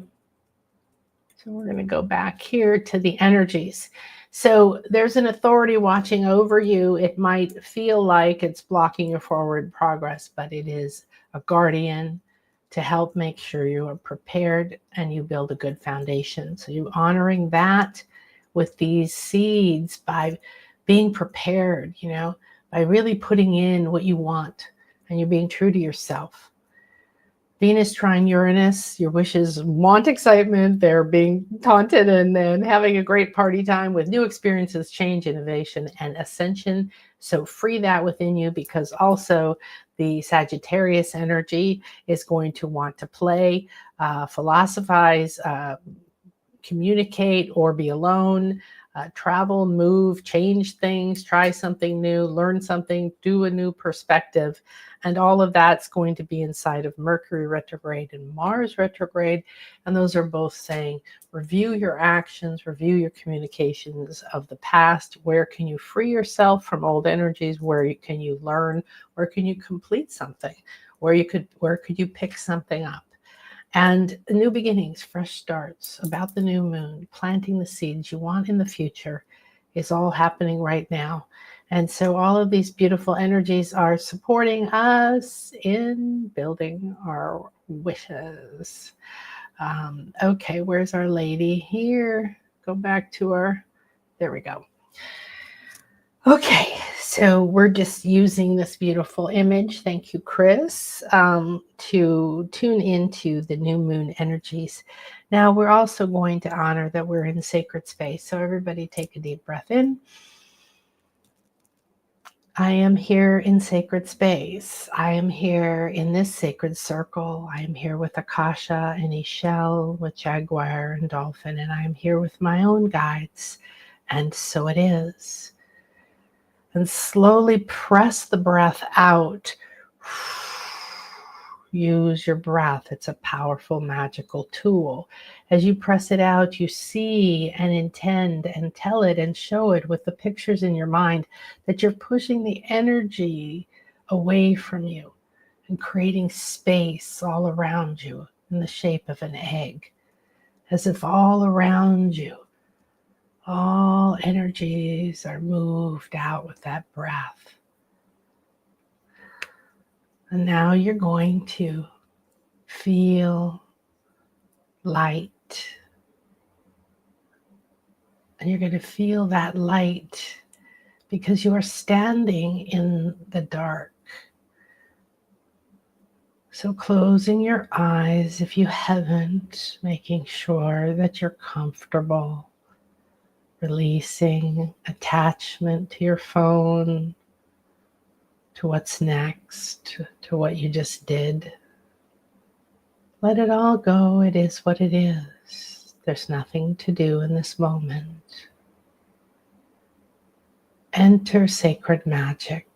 we're going to go back here to the energies. So there's an authority watching over you. It might feel like it's blocking your forward progress, but it is a guardian to help make sure you are prepared and you build a good foundation. So you're honoring that with these seeds by being prepared, by really putting in what you want, and you're being true to yourself. Venus trine Uranus, your wishes want excitement. They're being taunted and then having a great party time with new experiences, change, innovation, and ascension. So free that within you, because also the Sagittarius energy is going to want to play, philosophize, communicate, or be alone. Travel, move, change things, try something new, learn something, do a new perspective. And all of that's going to be inside of Mercury retrograde and Mars retrograde. And those are both saying, review your actions, review your communications of the past. Where can you free yourself from old energies? Where can you learn? Where can you complete something? Where could you pick something up? And new beginnings, fresh starts, about the new moon, planting the seeds you want in the future is all happening right now. And so all of these beautiful energies are supporting us in building our wishes. Okay, where's our lady here? Go back to there we go. Okay, So we're just using this beautiful image, thank you, Chris, to tune into the new moon energies. Now we're also going to honor that we're in sacred space. So everybody take a deep breath in. I am here in sacred space. I am here in this sacred circle. I am here with Akasha and Ishel, with Jaguar and Dolphin, and I am here with my own guides. And so it is. And slowly press the breath out. Use your breath. It's a powerful, magical tool. As you press it out, you see and intend and tell it and show it with the pictures in your mind that you're pushing the energy away from you and creating space all around you in the shape of an egg, as if all around you, all energies are moved out with that breath. And now you're going to feel light. And you're going to feel that light because you are standing in the dark. So closing your eyes if you haven't, making sure that you're comfortable, releasing attachment to your phone, to what's next, to what you just did. Let it all go. It is what it is. There's nothing to do in this moment. Enter sacred magic.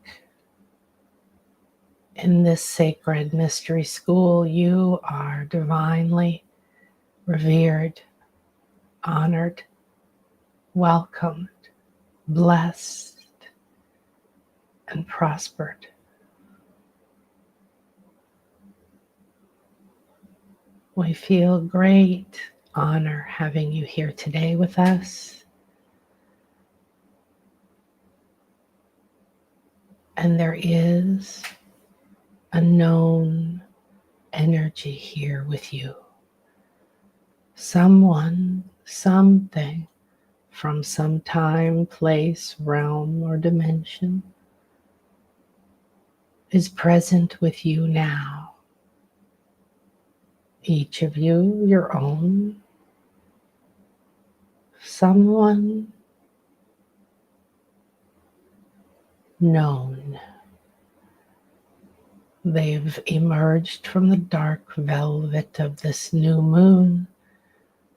In this sacred mystery school, you are divinely revered, honored, welcomed, blessed, and prospered. We feel great honor having you here today with us. And there is a known energy here with you. Someone, something from some time, place, realm, or dimension is present with you now. Each of you, your own. Someone known. They've emerged from the dark velvet of this new moon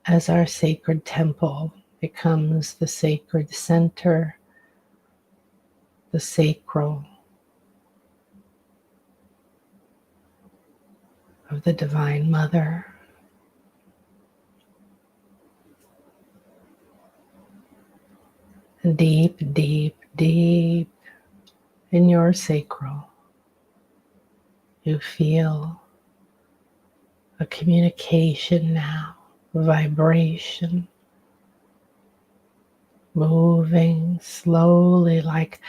as our sacred temple becomes the sacred center, the sacral of the Divine Mother. And deep, deep, deep in your sacral, you feel a communication now, a vibration, moving slowly like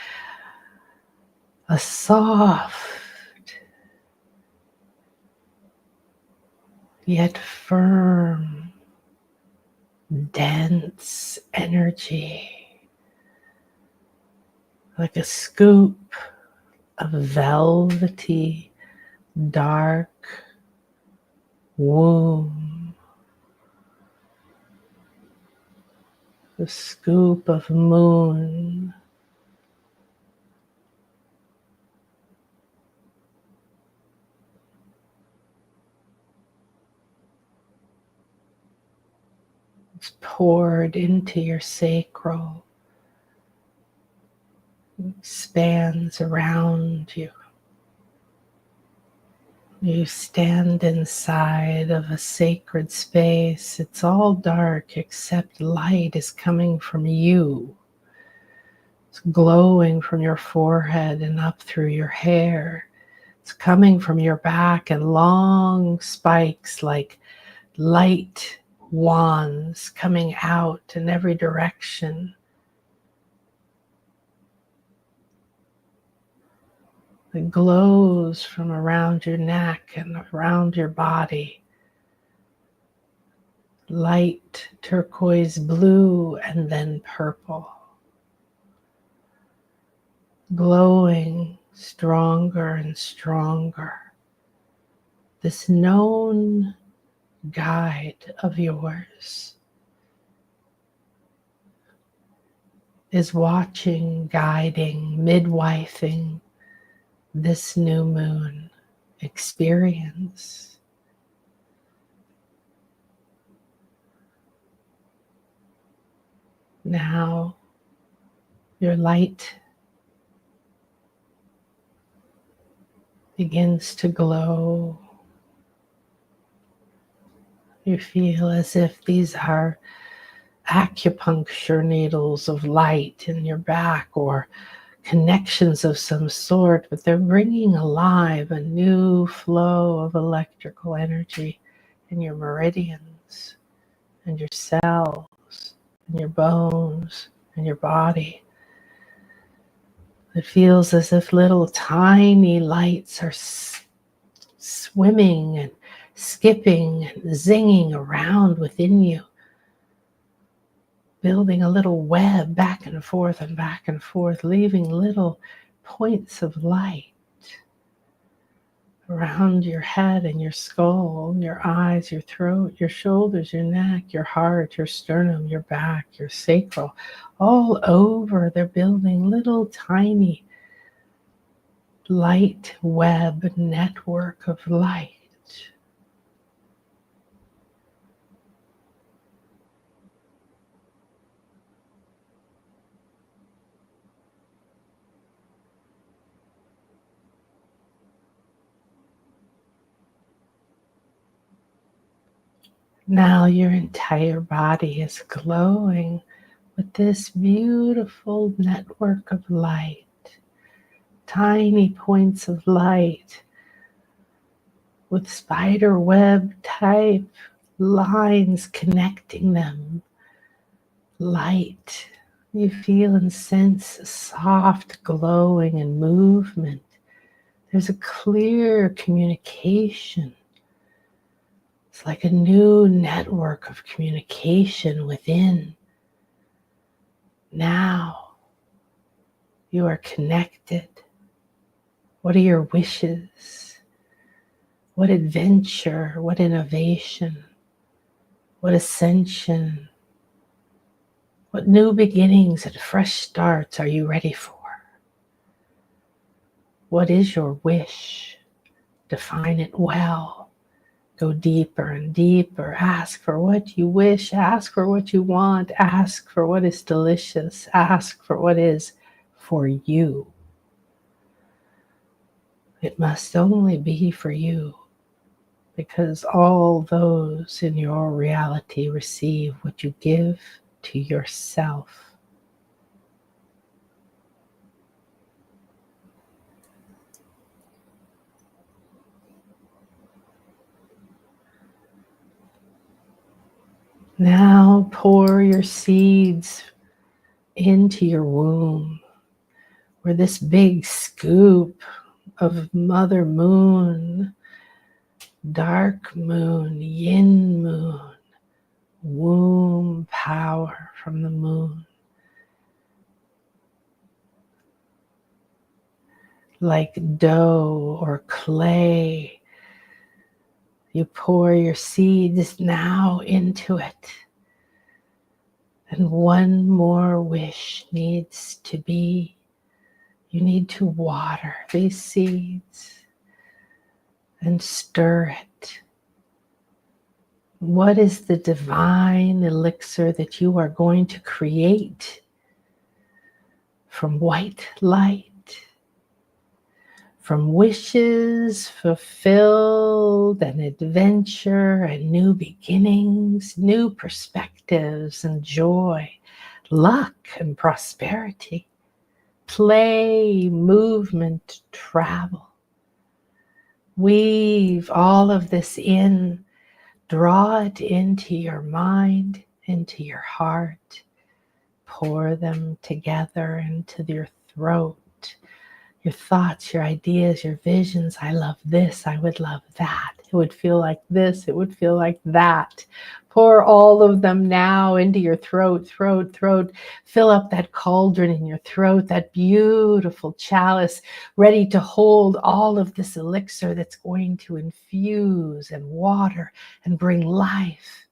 a soft yet firm, dense energy, like a scoop of velvety, dark womb, the scoop of moon, it's poured into your sacral, expands around you. You stand inside of a sacred space. It's all dark except light is coming from you. It's glowing from your forehead and up through your hair. It's coming from your back and long spikes like light wands coming out in every direction. It glows from around your neck and around your body. Light turquoise blue and then purple. glowing stronger and stronger. This known guide of yours is watching, guiding, midwifing this new moon experience. Now your light begins to glow. You feel as if these are acupuncture needles of light in your back, or connections of some sort, but they're bringing alive a new flow of electrical energy in your meridians and your cells and your bones and your body. It feels as if little tiny lights are swimming and skipping and zinging around within you, building a little web back and forth, leaving little points of light around your head and your skull, your eyes, your throat, your shoulders, your neck, your heart, your sternum, your back, your sacral, all over. They're building little tiny light web network of light. Now your entire body is glowing with this beautiful network of light, tiny points of light with spider web type lines connecting them. Light. You feel and sense soft glowing and movement. There's a clear communication. It's like a new network of communication within. Now you are connected. What are your wishes? What adventure? What innovation? What ascension? What new beginnings and fresh starts are you ready for? What is your wish? Define it well. Go deeper and deeper. Ask for what you wish. Ask for what you want. Ask for what is delicious. Ask for what is for you. It must only be for you, because all those in your reality receive what you give to yourself. Now pour your seeds into your womb, where this big scoop of Mother Moon, dark moon, yin moon, womb power from the moon, like dough or clay. You pour your seeds now into it. And one more wish needs to be, you need to water these seeds and stir it. What is the divine elixir that you are going to create from white light? From wishes fulfilled and adventure and new beginnings, new perspectives and joy, luck and prosperity, play, movement, travel. Weave all of this in, draw it into your mind, into your heart, pour them together into your throat. Your thoughts, your ideas, your visions. I love this. I would love that. It would feel like this. It would feel like that. Pour all of them now into your throat, throat, throat. Fill up that cauldron in your throat, that beautiful chalice, ready to hold all of this elixir that's going to infuse and water and bring life.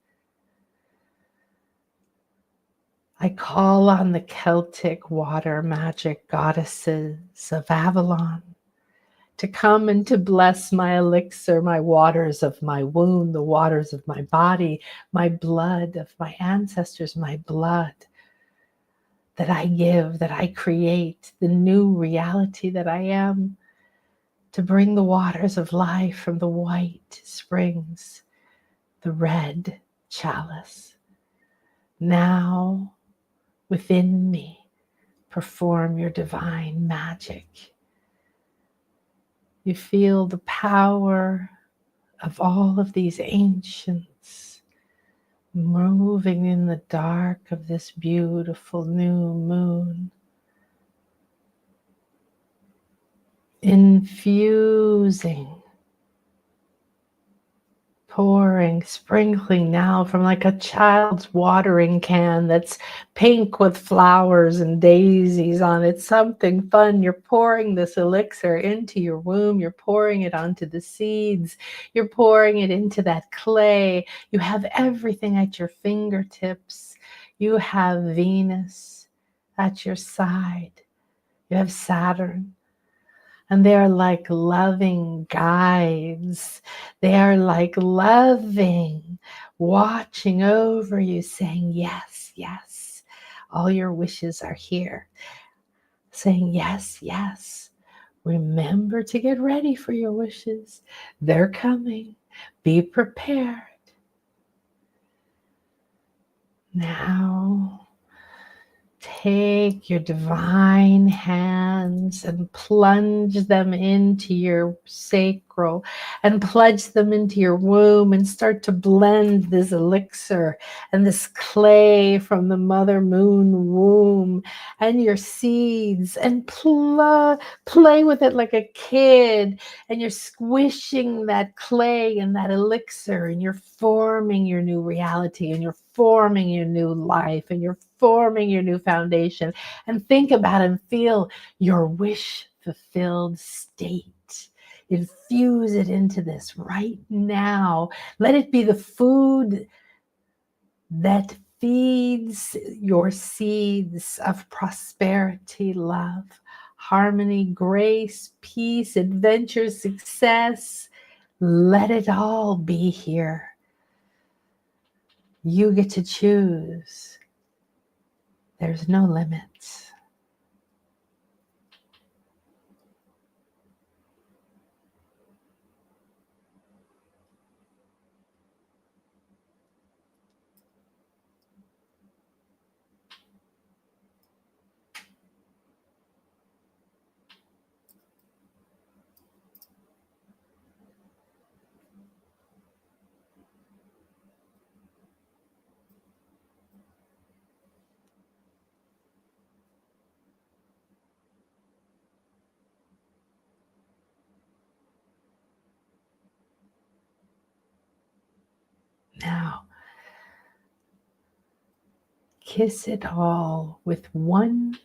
I call on the Celtic water magic goddesses of Avalon to come and to bless my elixir, my waters of my womb, the waters of my body, my blood of my ancestors, my blood that I give, that I create, the new reality that I am, to bring the waters of life from the white springs, the red chalice. Now, within me, perform your divine magic. You feel the power of all of these ancients moving in the dark of this beautiful new moon, infusing, pouring, sprinkling now from like a child's watering can that's pink with flowers and daisies on it, something fun. You're pouring this elixir into your womb. You're pouring it onto the seeds. You're pouring it into that clay. You have everything at your fingertips. You have Venus at your side. You have Saturn. And they are like loving guides. They are like loving, watching over you, saying, yes, yes, all your wishes are here. Saying, yes, yes. Remember to get ready for your wishes. They're coming. Be prepared. Now, take your divine hands and plunge them into your sacral and plunge them into your womb and start to blend this elixir and this clay from the mother moon womb and your seeds and play with it like a kid, and you're squishing that clay and that elixir, and you're forming your new reality, and you're forming your new life, and you're forming your new foundation. And think about and feel your wish fulfilled state. Infuse it into this right now. Let it be the food that feeds your seeds of prosperity, love, harmony, grace, peace, adventure, success. Let it all be here. You get to choose. There's no limits. Now, kiss it all with one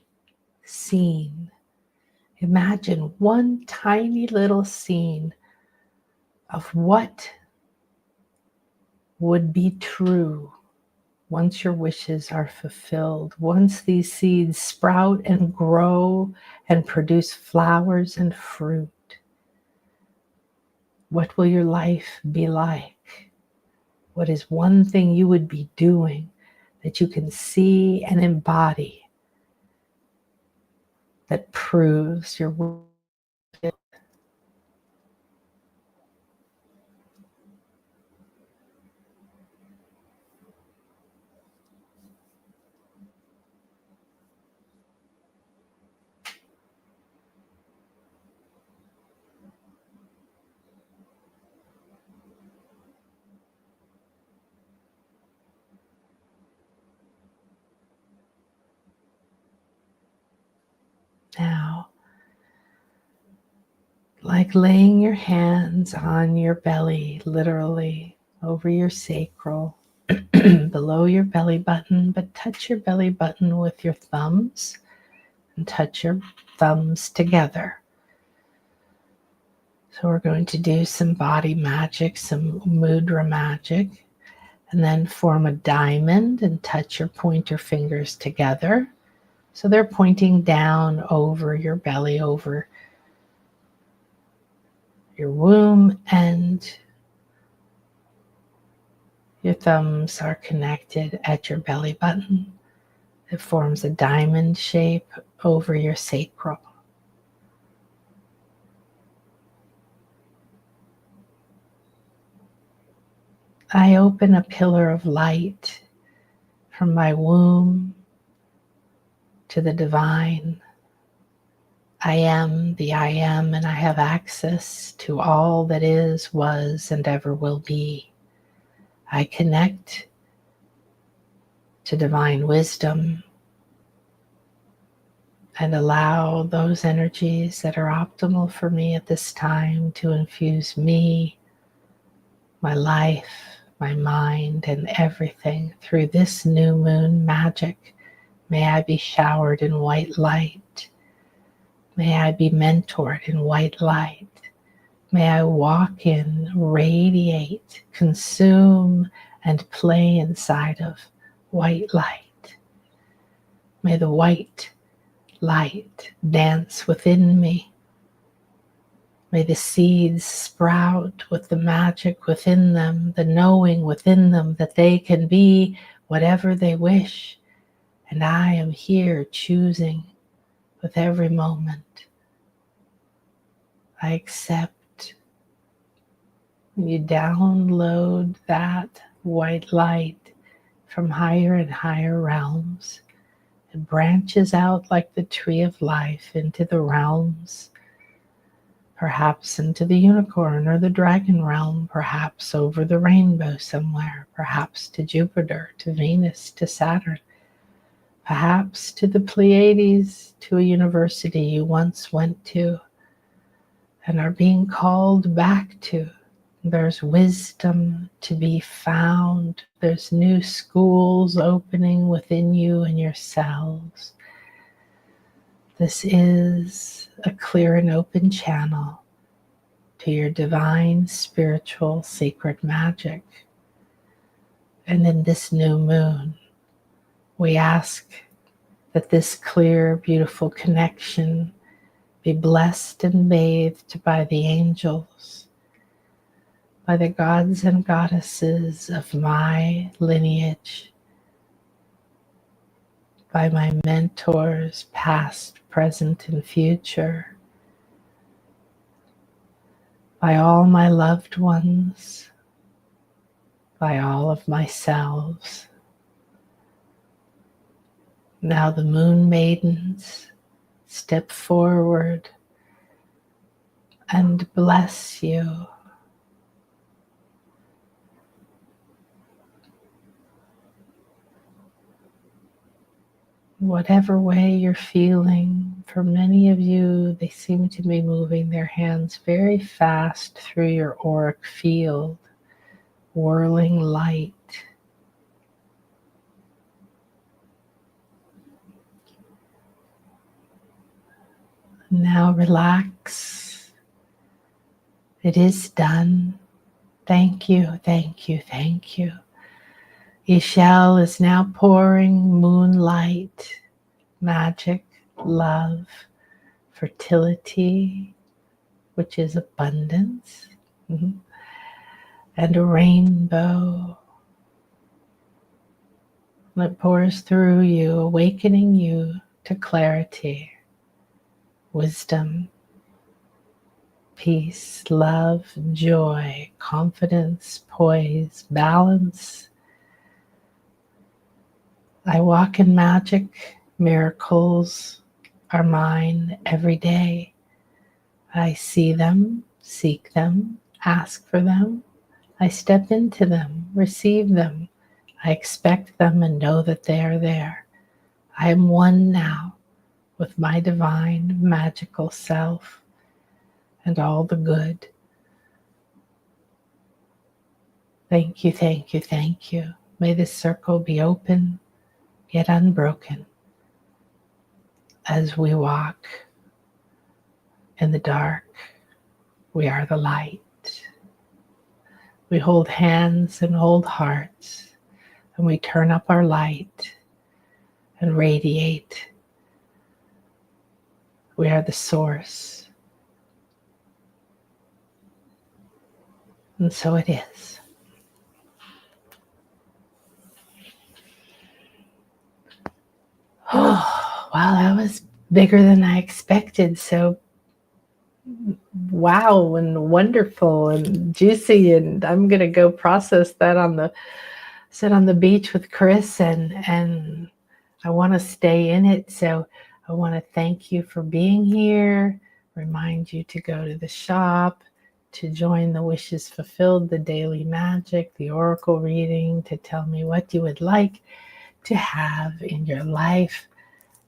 scene. Imagine one tiny little scene of what would be true once your wishes are fulfilled, once these seeds sprout and grow and produce flowers and fruit. What will your life be like? What is one thing you would be doing that you can see and embody that proves your will? Now, like laying your hands on your belly, literally over your sacral, below your belly button, but touch your belly button with your thumbs and touch your thumbs together. So we're going to do some body magic, some mudra magic, and then form a diamond and touch your pointer fingers together. So they're pointing down over your belly, over your womb, and your thumbs are connected at your belly button. It forms a diamond shape over your sacral. I open a pillar of light from my womb to the divine. I am the I am, and I have access to all that is, was, and ever will be. I connect to divine wisdom and allow those energies that are optimal for me at this time to infuse me, my life, my mind, and everything through this new moon magic. May I be showered in white light. May I be mentored in white light. May I walk in, radiate, consume, and play inside of white light. May the white light dance within me. May the seeds sprout with the magic within them, the knowing within them that they can be whatever they wish. And I am here choosing with every moment. I accept. You download that white light from higher and higher realms. It branches out like the tree of life into the realms, perhaps into the unicorn or the dragon realm, perhaps over the rainbow somewhere, perhaps to Jupiter, to Venus, to Saturn, perhaps to the Pleiades, to a university you once went to and are being called back to. There's wisdom to be found. There's new schools opening within you and yourselves. This is a clear and open channel to your divine, spiritual, sacred magic. And in this new moon, we ask that this clear, beautiful connection be blessed and bathed by the angels, by the gods and goddesses of my lineage, by my mentors, past, present, and future, by all my loved ones, by all of myself. Now the moon maidens step forward and bless you. Whatever way you're feeling, for many of you, they seem to be moving their hands very fast through your auric field, whirling light. Now relax. It is done. Thank you, thank you, thank you. Ishel is now pouring moonlight, magic, love, fertility, which is abundance, and a rainbow that pours through you, awakening you to clarity, wisdom, peace, love, joy, confidence, poise, balance. I walk in magic. Miracles are mine every day. I see them, seek them, ask for them. I step into them, receive them. I expect them and know that they are there. I am one now with my divine, magical self. and all the good. Thank you, thank you, thank you. May this circle be open yet unbroken as we walk in the dark. We are the light. We hold hands and hold hearts, and we turn up our light and radiate. We are the source. And so it is. Oh, wow, that was bigger than I expected. So wow, and wonderful and juicy. And I'm gonna go process that sit on the beach with Chris, and I want to stay in it. So I want to thank you for being here. Remind you to go to the shop, to join the Wishes Fulfilled, the Daily Magic, the Oracle reading, to tell me what you would like to have in your life,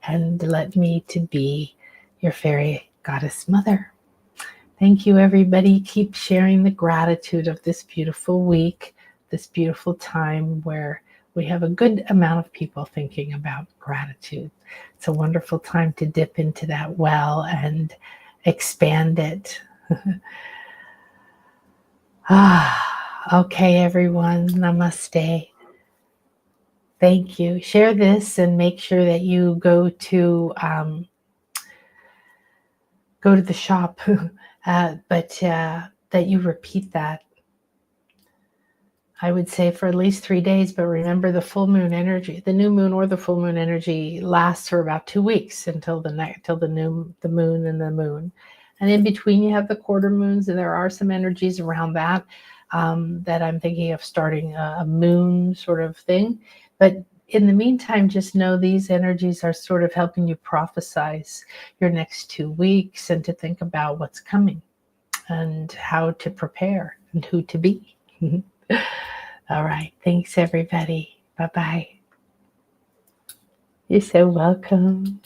and let me to be your fairy goddess mother. Thank you, everybody. Keep sharing the gratitude of this beautiful week, this beautiful time where we have a good amount of people thinking about gratitude. It's a wonderful time to dip into that well and expand it. Okay, everyone. Namaste. Thank you. Share this and make sure that you go to the shop, but that you repeat that. I would say for at least 3 days, but remember the full moon energy, the new moon or the full moon energy lasts for about 2 weeks until the moon and the moon. And in between you have the quarter moons, and there are some energies around that that I'm thinking of starting a moon sort of thing. But in the meantime, just know these energies are sort of helping you prophesize your next 2 weeks and to think about what's coming and how to prepare and who to be. All right. Thanks, everybody. Bye-bye. You're so welcome.